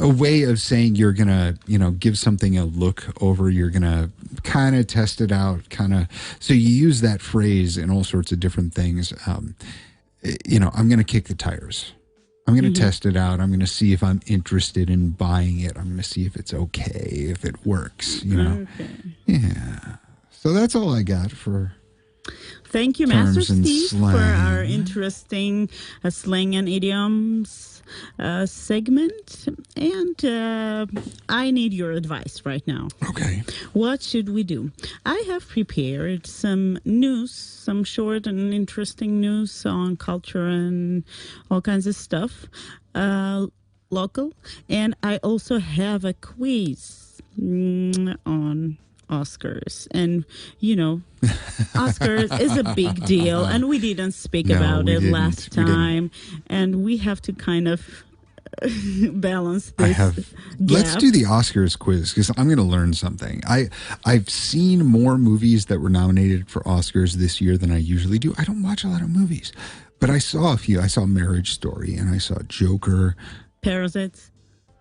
[SPEAKER 7] way of saying you're going to, give something a look over. You're going to kind of test it out, so you use that phrase in all sorts of different things. I'm going to kick the tires. I'm going to test it out. I'm going to see if I'm interested in buying it. I'm going to see if it's okay, if it works, Okay. Yeah. So that's all I got for.
[SPEAKER 2] Thank you, Master Steve,
[SPEAKER 7] slang.
[SPEAKER 2] for our interesting slang and idioms segment. And I need your advice right now.
[SPEAKER 7] Okay.
[SPEAKER 2] What should we do? I have prepared some news, some short and interesting news on culture and all kinds of stuff, local. And I also have a quiz on Oscars, and Oscars is a big deal, and we didn't speak about it last time, and we have to kind of balance this gap.
[SPEAKER 7] Let's do the Oscars quiz, because I'm going to learn something. I've seen more movies that were nominated for Oscars this year than I usually do. I don't watch a lot of movies, but I saw a few. I saw Marriage Story, and I saw Joker.
[SPEAKER 2] Parasites?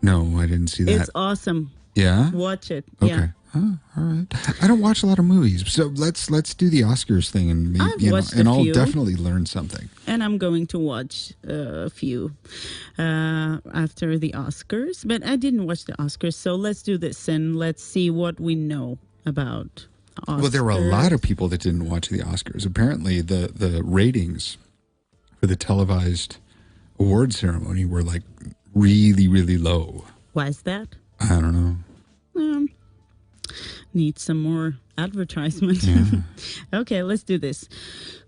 [SPEAKER 7] No, I didn't see that.
[SPEAKER 2] It's awesome.
[SPEAKER 7] Yeah?
[SPEAKER 2] Watch it.
[SPEAKER 7] Okay.
[SPEAKER 2] Yeah.
[SPEAKER 7] Oh, all right. I don't watch a lot of movies, so let's do the Oscars thing, and maybe, I'll definitely learn something.
[SPEAKER 2] And I'm going to watch a few after the Oscars, but I didn't watch the Oscars, so let's do this and let's see what we know about Oscars.
[SPEAKER 7] Well, there were a lot of people that didn't watch the Oscars. Apparently, the ratings for the televised award ceremony were like really, really low.
[SPEAKER 2] Why is that?
[SPEAKER 7] I don't know.
[SPEAKER 2] Need some more advertisement.
[SPEAKER 7] Yeah.
[SPEAKER 2] Okay, let's do this.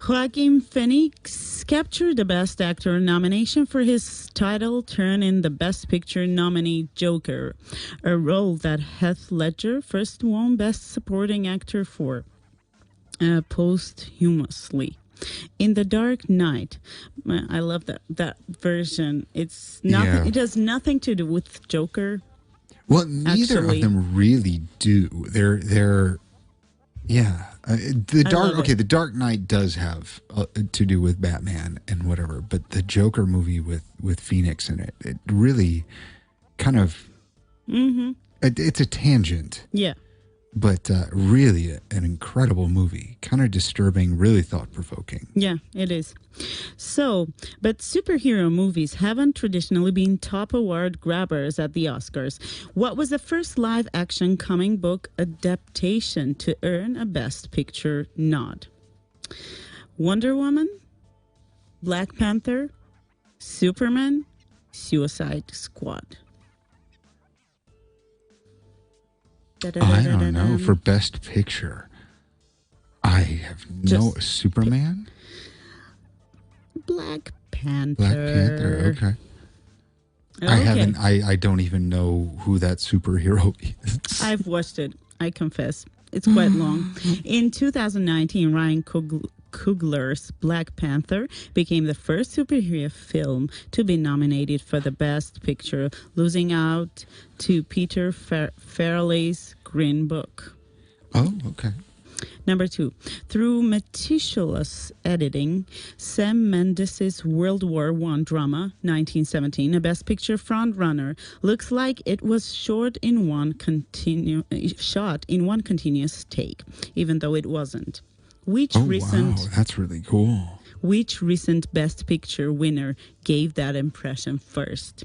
[SPEAKER 2] Joaquin Phoenix captured the Best Actor nomination for his title turn in the Best Picture nominee Joker, a role that Heath Ledger first won Best Supporting Actor for posthumously. In The Dark Knight, I love that version. It's nothing.
[SPEAKER 7] Yeah.
[SPEAKER 2] It has nothing to do with Joker.
[SPEAKER 7] Well, neither of them really do. They're the Dark Knight does have to do with Batman and whatever, but the Joker movie with Phoenix in it really kind of it's a tangent.
[SPEAKER 2] Yeah.
[SPEAKER 7] But really an incredible movie, kind of disturbing, really thought-provoking.
[SPEAKER 2] Yeah, it is. So, but superhero movies haven't traditionally been top award grabbers at the Oscars. What was the first live-action comic book adaptation to earn a Best Picture nod? Wonder Woman, Black Panther, Superman, Suicide Squad.
[SPEAKER 7] I don't know. For Best Picture, I have Superman?
[SPEAKER 2] Black Panther.
[SPEAKER 7] Black Panther, okay. I haven't. I don't even know who that superhero is.
[SPEAKER 2] I've watched it, I confess. It's quite long. In 2019, Ryan Coogler's Black Panther became the first superhero film to be nominated for the Best Picture, losing out to Peter Farrelly's Green Book.
[SPEAKER 7] Oh, okay.
[SPEAKER 2] Number 2, through meticulous editing, Sam Mendes' World War I drama, 1917, a Best Picture frontrunner, looks like it was shot in one continuous take, even though it wasn't.
[SPEAKER 7] Wow, that's really cool.
[SPEAKER 2] Which recent Best Picture winner gave that impression first?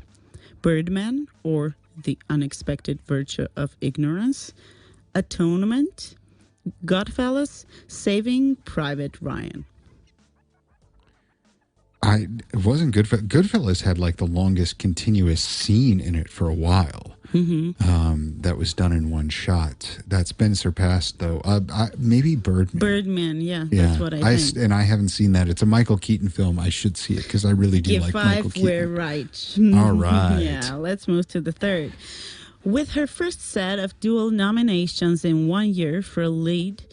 [SPEAKER 2] Birdman or The Unexpected Virtue of Ignorance? Atonement? Goodfellas? Saving Private Ryan?
[SPEAKER 7] It wasn't Goodfellas. Goodfellas had like the longest continuous scene in it for a while. That was done in one shot. That's been surpassed though. Maybe Birdman.
[SPEAKER 2] Birdman, yeah, that's what I think.
[SPEAKER 7] And I haven't seen that. It's a Michael Keaton film. I should see it because I really do like Michael Keaton.
[SPEAKER 2] We're right.
[SPEAKER 7] All right.
[SPEAKER 2] Yeah, let's move to the third. With her first set of dual nominations in 1 year for lead,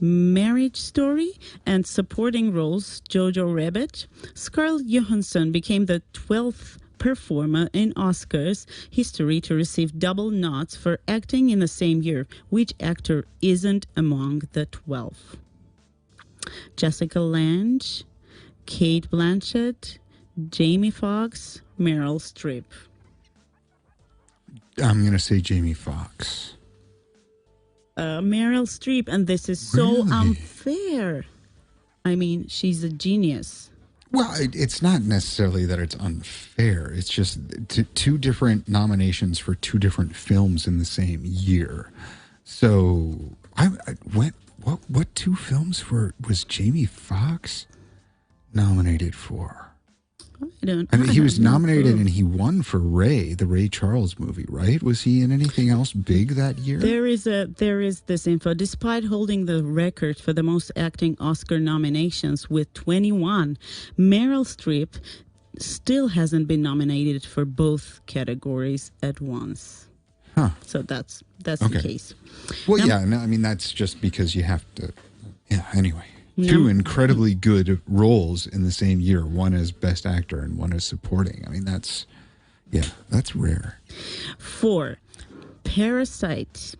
[SPEAKER 2] Marriage Story, and supporting roles Jojo Rabbit, Scarlett Johansson became the 12th performer in Oscars history to receive double nods for acting in the same year. Which actor isn't among the 12? Jessica Lange, Kate Blanchett, Jamie Foxx, Meryl Streep.
[SPEAKER 7] I'm going to say Jamie Foxx.
[SPEAKER 2] Meryl Streep, and this is so unfair. I mean, she's a genius.
[SPEAKER 7] Well, it's not necessarily that it's unfair. It's just two different nominations for two different films in the same year. So, I went. What two films was Jamie Foxx nominated for? I mean, he was nominated and he won for Ray, the Ray Charles movie, right? Was he in anything else big that year?
[SPEAKER 2] There is this info. Despite holding the record for the most acting Oscar nominations with 21, Meryl Streep still hasn't been nominated for both categories at once.
[SPEAKER 7] Huh.
[SPEAKER 2] So that's the case.
[SPEAKER 7] Well, I mean, that's just because you have to. Yeah. Anyway. Two incredibly good roles in the same year, one as Best Actor and one as Supporting. I mean, that's rare.
[SPEAKER 2] 4, Parasite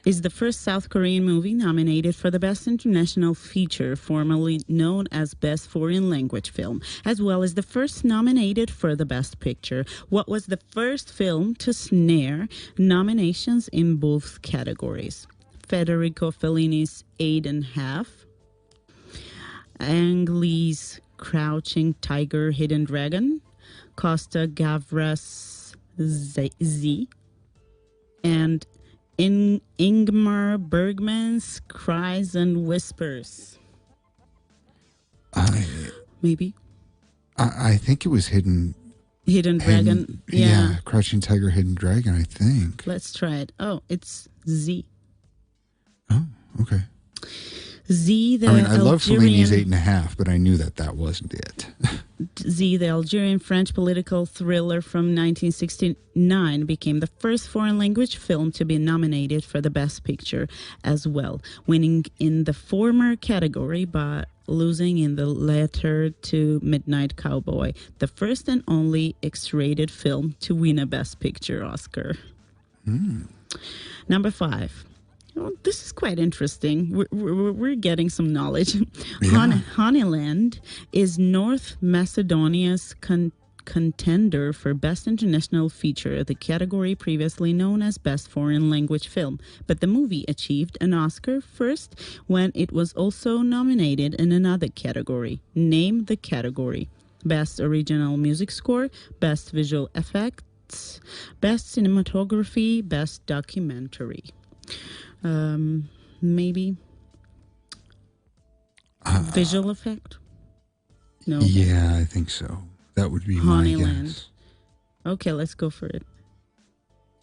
[SPEAKER 2] is the first South Korean movie nominated for the Best International Feature, formerly known as Best Foreign Language Film, as well as the first nominated for the Best Picture. What was the first film to snare nominations in both categories? Federico Fellini's 8½, Ang Lee's Crouching Tiger, Hidden Dragon, Costa Gavras Z, and Ingmar Bergman's Cries and Whispers. Maybe.
[SPEAKER 7] I think it was Hidden
[SPEAKER 2] Dragon. Yeah.
[SPEAKER 7] Crouching Tiger, Hidden Dragon, I think.
[SPEAKER 2] Let's try it. Oh, it's Z.
[SPEAKER 7] Oh, okay.
[SPEAKER 2] Z, the
[SPEAKER 7] I love
[SPEAKER 2] Algerian,
[SPEAKER 7] Fellini's 8½, but I knew that wasn't it.
[SPEAKER 2] Z, the Algerian-French political thriller from 1969, became the first foreign language film to be nominated for the Best Picture as well, winning in the former category but losing in the latter to Midnight Cowboy, the first and only X-rated film to win a Best Picture Oscar. Number 5. Oh, this is quite interesting. We're getting some knowledge. Yeah. Honeyland is North Macedonia's contender for Best International Feature, the category previously known as Best Foreign Language Film. But the movie achieved an Oscar first when it was also nominated in another category. Name the category. Best Original Music Score, Best Visual Effects, Best Cinematography, Best Documentary. Maybe visual effect? No.
[SPEAKER 7] Yeah, I think so. That would be my guess.
[SPEAKER 2] Okay, let's go for it.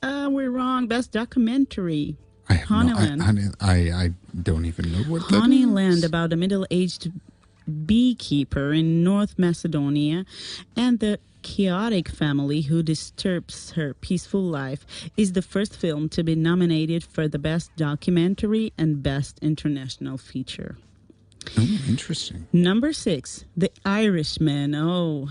[SPEAKER 2] We're wrong. Best documentary.
[SPEAKER 7] I don't even know what that
[SPEAKER 2] Honeyland,
[SPEAKER 7] is.
[SPEAKER 2] about a middle-aged beekeeper in North Macedonia and the chaotic family who disturbs her peaceful life is the first film to be nominated for the Best Documentary and Best International Feature.
[SPEAKER 7] Oh, interesting.
[SPEAKER 2] Number 6, The Irishman,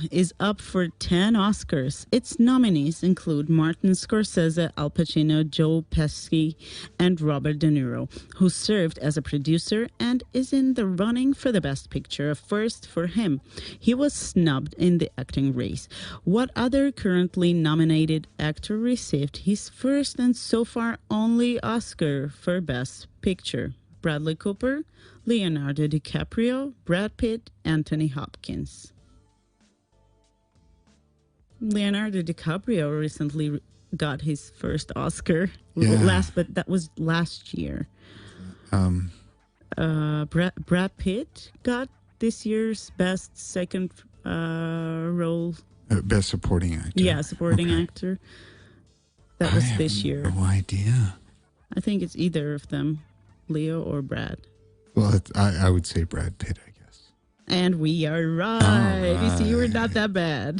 [SPEAKER 2] is up for 10 Oscars. Its nominees include Martin Scorsese, Al Pacino, Joe Pesci, and Robert De Niro, who served as a producer and is in the running for the Best Picture, a first for him. He was snubbed in the acting race. What other currently nominated actor received his first and so far only Oscar for Best Picture? Bradley Cooper, Leonardo DiCaprio, Brad Pitt, Anthony Hopkins. Leonardo DiCaprio recently got his first Oscar. But that was last year. Brad Pitt got this year's Best Second Role.
[SPEAKER 7] Best Supporting Actor.
[SPEAKER 2] Yeah, Supporting Actor. That was this year.
[SPEAKER 7] No idea.
[SPEAKER 2] I think it's either of them, Leo or Brad.
[SPEAKER 7] Well, I would say Brad Pitt, I guess.
[SPEAKER 2] And we are right. You see, we're not that bad.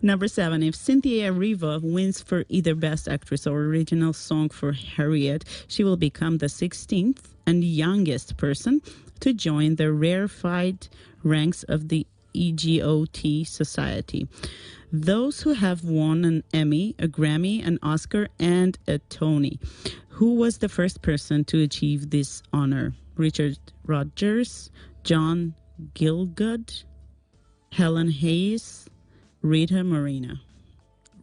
[SPEAKER 2] Number 7, if Cynthia Erivo wins for either Best Actress or Original Song for Harriet, she will become the 16th and youngest person to join the rarefied ranks of the EGOT Society. Those who have won an Emmy, a Grammy, an Oscar, and a Tony. Who was the first person to achieve this honor? Richard Rodgers, John Gielgud, Helen Hayes, Rita Moreno.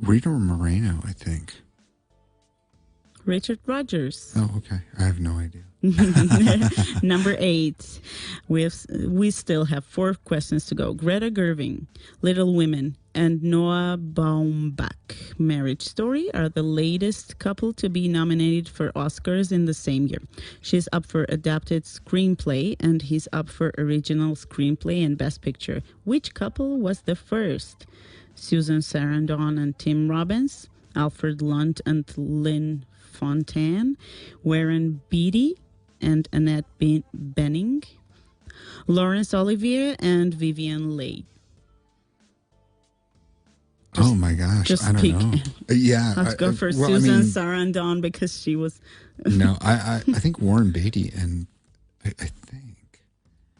[SPEAKER 7] Rita Moreno, I think.
[SPEAKER 2] Richard Rodgers.
[SPEAKER 7] Oh, okay. I have no idea.
[SPEAKER 2] Number 8. We still have 4 questions to go. Greta Gerwig, Little Women, and Noah Baumbach, Marriage Story, are the latest couple to be nominated for Oscars in the same year. She's up for Adapted Screenplay, and he's up for Original Screenplay and Best Picture. Which couple was the first? Susan Sarandon and Tim Robbins, Alfred Lunt and Lynn Fontaine, Warren Beatty and Annette Bening, Laurence Olivier and Vivian Leigh.
[SPEAKER 7] Oh my gosh, I don't know. Yeah,
[SPEAKER 2] Let's go for Susan Sarandon because she was.
[SPEAKER 7] No, I think Warren Beatty, and I think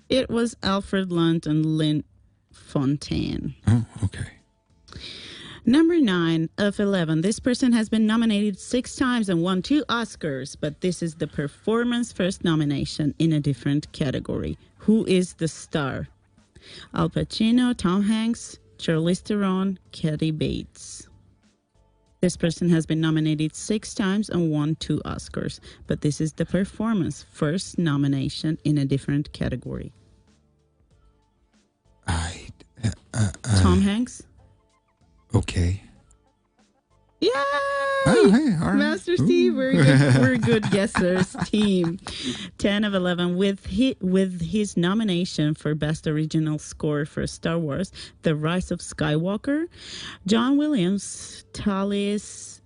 [SPEAKER 2] it was Alfred Lunt and Lynn Fontaine.
[SPEAKER 7] Oh, okay.
[SPEAKER 2] Number 9 of 11. This person has been nominated 6 times and won 2 Oscars, but this is the performance first nomination in a different category. Who is the star? Al Pacino, Tom Hanks, Charlize Theron, Kathy Bates. This person has been nominated 6 times and won 2 Oscars, but this is the performance first nomination in a different category. Tom Hanks?
[SPEAKER 7] Okay.
[SPEAKER 2] Yay!
[SPEAKER 7] Oh, hey, all right.
[SPEAKER 2] Master Steve, we're a good guessers team. 10 of 11 with his nomination for Best Original Score for Star Wars, The Rise of Skywalker. John Williams tallies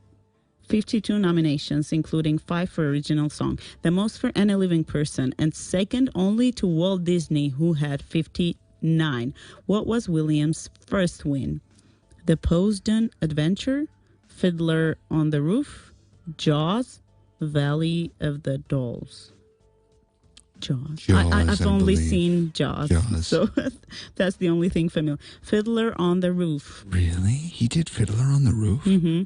[SPEAKER 2] 52 nominations, including 5 for Original Song, the most for any living person, and second only to Walt Disney, who had 59. What was Williams' first win? The Poston Adventure, Fiddler on the Roof, Jaws, Valley of the Dolls. Jaws. I've only seen Jaws, so that's the only thing familiar. Fiddler on the Roof.
[SPEAKER 7] Really? He did Fiddler on the Roof?
[SPEAKER 2] Mm-hmm.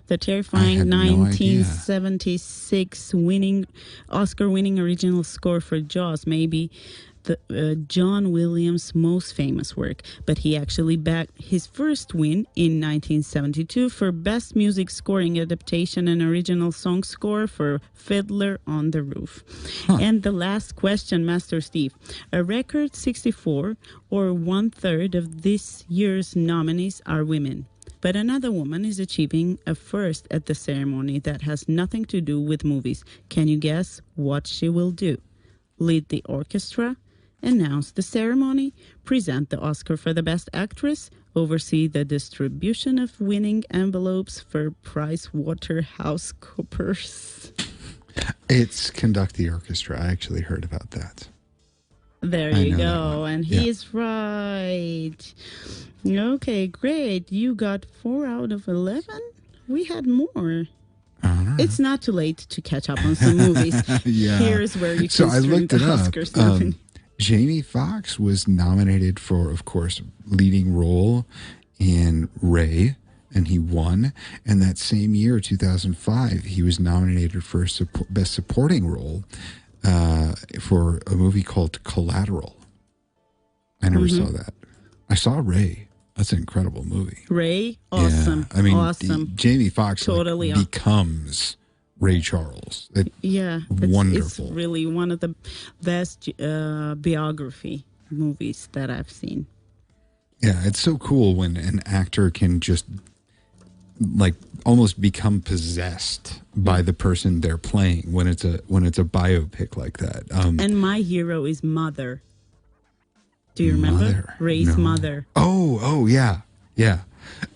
[SPEAKER 2] The terrifying 1976 Oscar-winning original score for Jaws may be John Williams' most famous work, but he actually backed his first win in 1972 for Best Music Scoring Adaptation and Original Song Score for Fiddler on the Roof. And the last question, Master Steve. A record 64 or 1/3 of this year's nominees are women. But another woman is achieving a first at the ceremony that has nothing to do with movies. Can you guess what she will do? Lead the orchestra, announce the ceremony, present the Oscar for the Best Actress, oversee the distribution of winning envelopes for PricewaterhouseCoopers.
[SPEAKER 7] It's conduct the orchestra. I actually heard about that.
[SPEAKER 2] There
[SPEAKER 7] I
[SPEAKER 2] you
[SPEAKER 7] know that
[SPEAKER 2] go.
[SPEAKER 7] one.
[SPEAKER 2] And he is right. Okay, great. You got 4 out of 11? We had more. It's not too late to catch up on some movies.
[SPEAKER 7] Yeah.
[SPEAKER 2] Here's where you can
[SPEAKER 7] So I
[SPEAKER 2] stream
[SPEAKER 7] looked
[SPEAKER 2] the
[SPEAKER 7] it up.
[SPEAKER 2] Oscars nominee.
[SPEAKER 7] Jamie Foxx was nominated for, of course, leading role in Ray, and he won. And that same year, 2005, he was nominated for Best Supporting Role for a movie called Collateral. I never saw that. I saw Ray. That's an incredible movie.
[SPEAKER 2] Ray, awesome.
[SPEAKER 7] Yeah. I mean,
[SPEAKER 2] awesome.
[SPEAKER 7] Jamie Foxx
[SPEAKER 2] Totally
[SPEAKER 7] becomes Ray Charles.
[SPEAKER 2] It's
[SPEAKER 7] Wonderful.
[SPEAKER 2] It's really one of the best biography movies that I've seen.
[SPEAKER 7] Yeah, it's so cool when an actor can just like almost become possessed by the person they're playing when it's a biopic like that.
[SPEAKER 2] And my hero is Mother. Do you remember?
[SPEAKER 7] Mother?
[SPEAKER 2] Ray's
[SPEAKER 7] No.
[SPEAKER 2] mother.
[SPEAKER 7] Oh, yeah.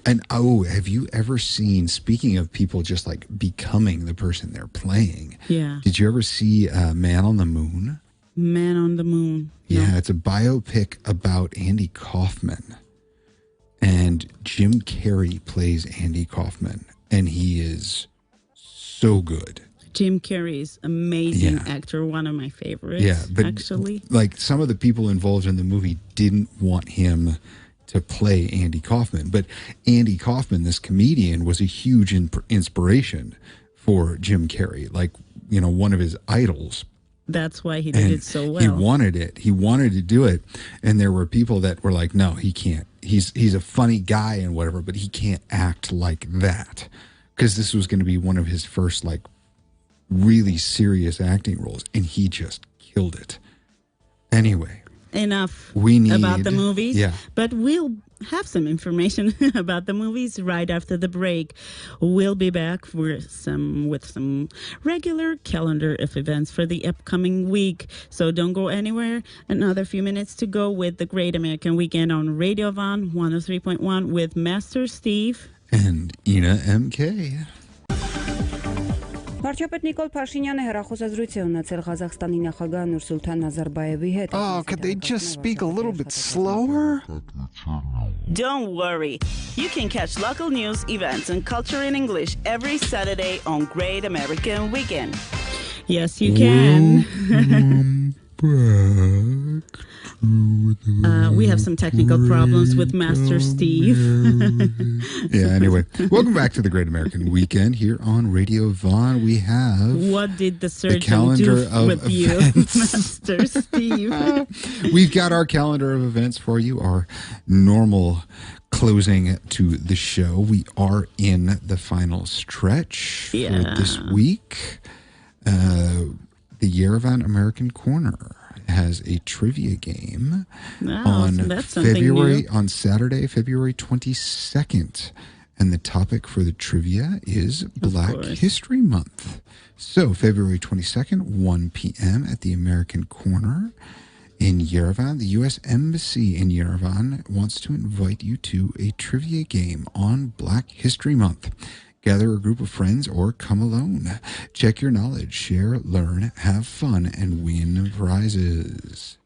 [SPEAKER 7] And have you ever seen, speaking of people just like becoming the person they're playing,
[SPEAKER 2] Yeah.
[SPEAKER 7] did you ever see Man on the Moon?
[SPEAKER 2] Man on the Moon. No.
[SPEAKER 7] Yeah, it's a biopic about Andy Kaufman. And Jim Carrey plays Andy Kaufman, and he is so good.
[SPEAKER 2] Jim Carrey is amazing actor, one of my favorites.
[SPEAKER 7] Yeah, but
[SPEAKER 2] actually,
[SPEAKER 7] like some of the people involved in the movie didn't want him to play Andy Kaufman, but Andy Kaufman, this comedian, was a huge inspiration for Jim Carrey, like, you know, one of his idols.
[SPEAKER 2] that's why he did it so well.
[SPEAKER 7] He wanted it. He wanted to do it, and there were people that were like, "No, he can't. He's a funny guy and whatever, but he can't act like that," because this was going to be one of his first like really serious acting roles, and he just killed it. Anyway,
[SPEAKER 2] Enough
[SPEAKER 7] about
[SPEAKER 2] about the movies.
[SPEAKER 7] Yeah.
[SPEAKER 2] But we'll have some information about the movies right after the break. We'll be back with some regular calendar of events for the upcoming week. So don't go anywhere. Another few minutes to go with the Great American Weekend on Radio Van 103.1 with Master Steve
[SPEAKER 7] and Ina MK.
[SPEAKER 11] Վարչապետ Նիկոլ Փաշինյանը հեռախոսազրույց է ունեցել Ղազախստանի նախագահ Նուրսուլտան Նազարբաևի հետ.
[SPEAKER 1] Oh, could they just speak a little bit slower?
[SPEAKER 5] Don't worry. You can catch local news, events, and culture in English every Saturday on Great American Weekend.
[SPEAKER 2] Yes, you can. We have some technical problems with Master Steve.
[SPEAKER 7] Yeah, anyway. Welcome back to the Great American Weekend here on Radio Vaughn. We have...
[SPEAKER 2] What did the surgeon
[SPEAKER 7] calendar
[SPEAKER 2] do
[SPEAKER 7] of
[SPEAKER 2] with
[SPEAKER 7] events.
[SPEAKER 2] you, Master Steve?
[SPEAKER 7] We've got our calendar of events for you, our normal closing to the show. We are in the final stretch for this week. The Yerevan American Corner has a trivia game on Saturday, February 22nd. And the topic for the trivia is Black History Month. So February 22nd, 1 p.m. at the American Corner in Yerevan. The U.S. Embassy in Yerevan wants to invite you to a trivia game on Black History Month. Gather a group of friends or come alone. Check your knowledge, share, learn, have fun, and win prizes.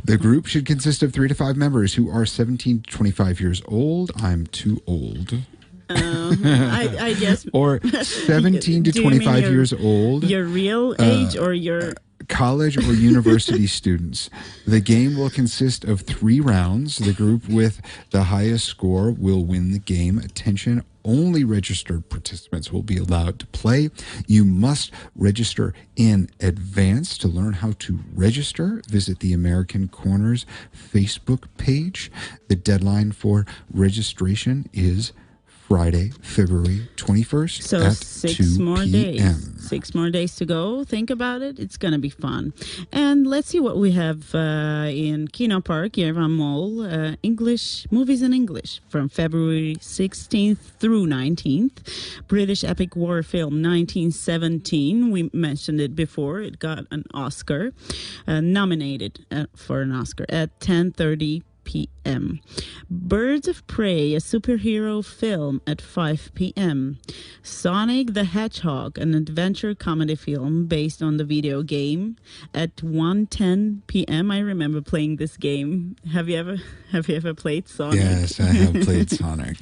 [SPEAKER 7] The group should consist of 3 to 5 members who are 17 to 25 years old. I'm too old.
[SPEAKER 2] I guess.
[SPEAKER 7] Or 17 to 25 years old.
[SPEAKER 2] Your real age or your...
[SPEAKER 7] college or university students. The game will consist of 3 rounds. The group with the highest score will win the game. Attention, only registered participants will be allowed to play. You must register in advance. To learn how to register, visit the American Corner's Facebook page. The deadline for registration is Friday, February 21st
[SPEAKER 2] so
[SPEAKER 7] at
[SPEAKER 2] 6
[SPEAKER 7] 2
[SPEAKER 2] more
[SPEAKER 7] p.m.
[SPEAKER 2] days. 6 more days to go. Think about it. It's going to be fun. And let's see what we have in Kino Park, Yerevan Mall. English, movies in English from February 16th through 19th. British epic war film 1917. We mentioned it before. It got an Oscar, nominated for an Oscar at 10:30 p.m. Birds of Prey, a superhero film at 5 p.m. Sonic the Hedgehog, an adventure comedy film based on the video game at 1:10 p.m. I remember playing this game. Have you ever played Sonic?
[SPEAKER 7] Yes, I have played Sonic.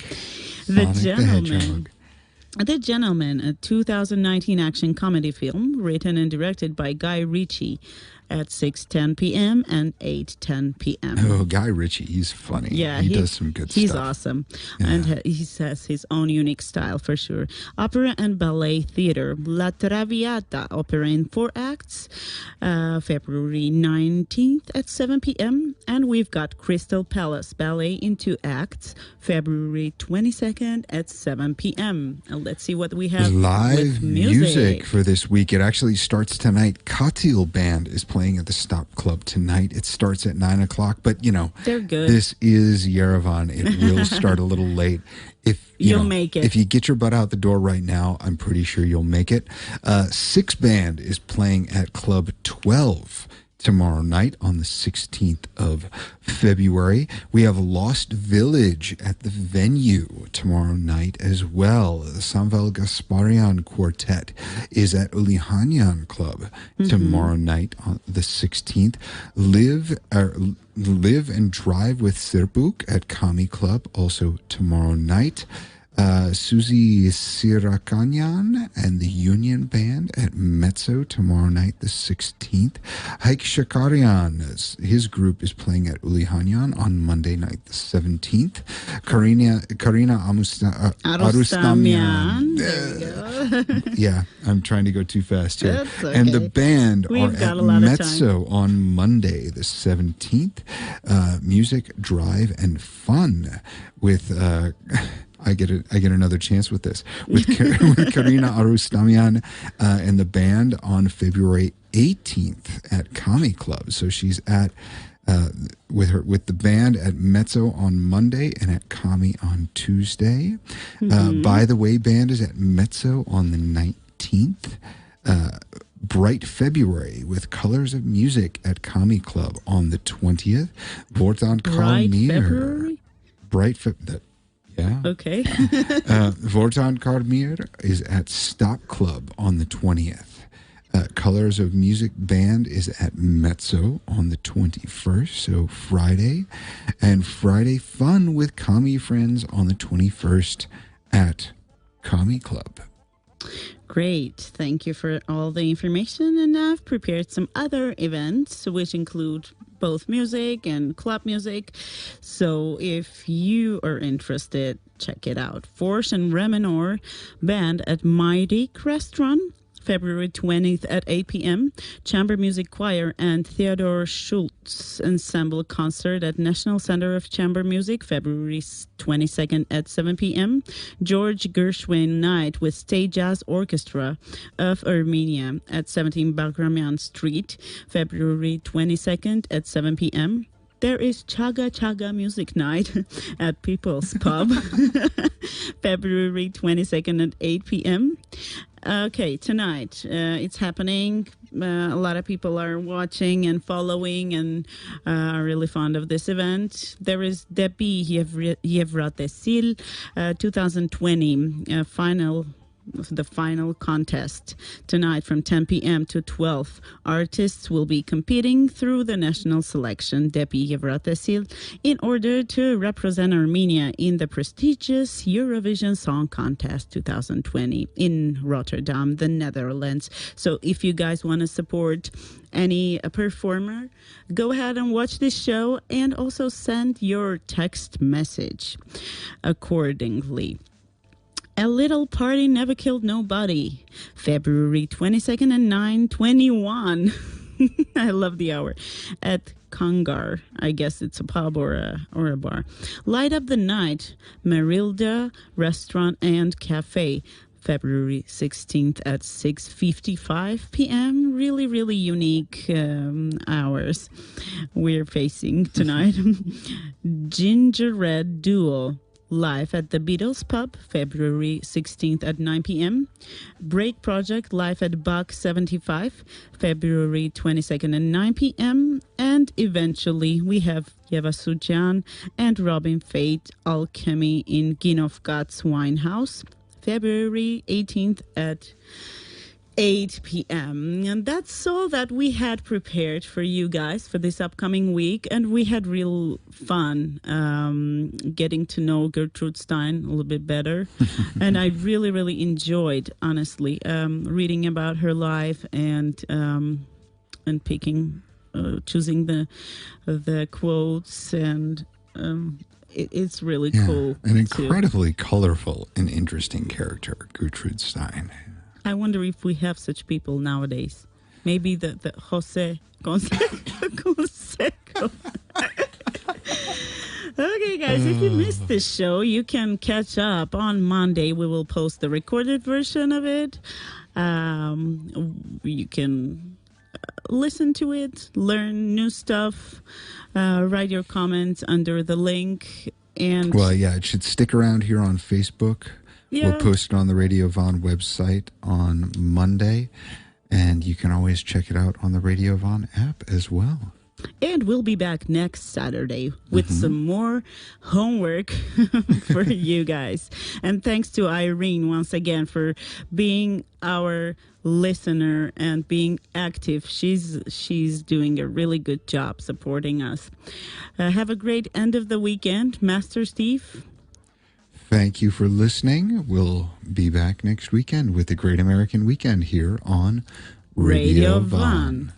[SPEAKER 2] The Gentleman, a 2019 action comedy film written and directed by Guy Ritchie at 6:10 p.m. and 8:10 p.m.
[SPEAKER 7] Oh, Guy Ritchie, he's funny.
[SPEAKER 2] Yeah,
[SPEAKER 7] he does some good
[SPEAKER 2] he's
[SPEAKER 7] stuff.
[SPEAKER 2] He's awesome.
[SPEAKER 7] Yeah.
[SPEAKER 2] And he has his own unique style for sure. Opera and Ballet Theater, La Traviata, opera in 4 acts, February 19th at 7 p.m. And we've got Crystal Palace Ballet in 2 acts, February 22nd at 7 p.m. And let's see what we have
[SPEAKER 7] live
[SPEAKER 2] with
[SPEAKER 7] music for this week. It actually starts tonight. Katil Band is playing at the Stop Club tonight. It starts at 9 o'clock, but
[SPEAKER 2] they're good.
[SPEAKER 7] This is Yerevan. It will start a little late. If
[SPEAKER 2] you'll make it.
[SPEAKER 7] If you get your butt out the door right now, I'm pretty sure you'll make it. 6 Band is playing at Club 12 tomorrow night on the 16th of February. We have Lost Village at the Venue tomorrow night as well. The Samvel Gasparian Quartet is at Ulihanyan Club tomorrow night on the 16th. Live and Drive with Sirbuk at Kami Club also tomorrow night. Suzy Sirakanyan and the Union Band at Mezzo tomorrow night, the 16th. Haik Shakarian, his group is playing at Ulihanyan on Monday night, the 17th. Karina Arustamian. Yeah, I'm trying to go too fast here.
[SPEAKER 2] That's okay.
[SPEAKER 7] And the band
[SPEAKER 2] We've
[SPEAKER 7] are
[SPEAKER 2] got
[SPEAKER 7] at
[SPEAKER 2] a lot of
[SPEAKER 7] Mezzo on Monday, the 17th. Music, drive, and fun with... I get another chance with this with Karina Arustamian and the band on February 18th at Kami Club. So she's at with the band at Mezzo on Monday and at Kami on Tuesday. By the Way Band is at Mezzo on the 19th. Bright February with Colors of Music at Kami Club on the 20th. Vortan Kalmir. Bright February. Yeah.
[SPEAKER 2] Okay.
[SPEAKER 7] Vortan Kardmir is at Stop Club on the 20th. Colors of Music Band is at Mezzo on the 21st, so Friday. And Friday Fun with Kami Friends on the 21st at Kami Club.
[SPEAKER 2] Great. Thank you for all the information. And I've prepared some other events, which include both music and club music. So if you are interested, check it out. Force and Remenor Band at Mighty Restaurant, February 20th at 8 p.m. Chamber Music Choir and Theodore Schultz Ensemble Concert at National Center of Chamber Music, February 22nd at 7 p.m. George Gershwin Night with State Jazz Orchestra of Armenia at 17 Bagramian Street, February 22nd at 7 p.m. There is Chaga Chaga Music Night at People's Pub, February 22nd at 8 p.m. Okay, tonight it's happening. A lot of people are watching and following and are really fond of this event. There is Depi Yevratesil 2020 the final contest tonight from 10 p.m. to 12. Artists will be competing through the national selection Depi Yevratesil in order to represent Armenia in the prestigious Eurovision Song Contest 2020 in Rotterdam, the Netherlands. So if you guys want to support any performer, go ahead and watch this show and also send your text message accordingly. A Little Party Never Killed Nobody, February 22nd and 9:21. I love the hour. At Kangar, I guess it's a pub or a bar. Light Up the Night, Marilda Restaurant and Cafe, February 16th at 6:55 p.m. Really, really unique hours we're facing tonight. Ginger Red Duo live at the Beatles Pub, February 16th at 9 p.m. Break Project live at Buck 75, February 22nd at 9 p.m. And eventually we have Yeva Sujan and Robin Fate Alchemy in Ginofgat's Winehouse, February 18th at 8 p.m. And that's all that we had prepared for you guys for this upcoming week. And we had real fun getting to know Gertrude Stine a little bit better. And I really, really enjoyed, honestly, reading about her life and picking, choosing the quotes. And it's really cool.
[SPEAKER 7] An incredibly colorful and interesting character, Gertrude Stine.
[SPEAKER 2] I wonder if we have such people nowadays. Maybe the Jose Conseco. Okay, guys, if you missed this show, you can catch up on Monday. We will post the recorded version of it. You can listen to it, learn new stuff, write your comments under the link. And
[SPEAKER 7] well, yeah, it should stick around here on Facebook.
[SPEAKER 2] Yeah.
[SPEAKER 7] We'll post it on the Radio Von website on Monday, and you can always check it out on the Radio Von app as well.
[SPEAKER 2] And we'll be back next Saturday with some more homework for you guys. And thanks to Irene once again for being our listener and being active. She's doing a really good job supporting us. Have a great end of the weekend, Master Steve.
[SPEAKER 7] Thank you for listening. We'll be back next weekend with the Great American Weekend here on Radio Von.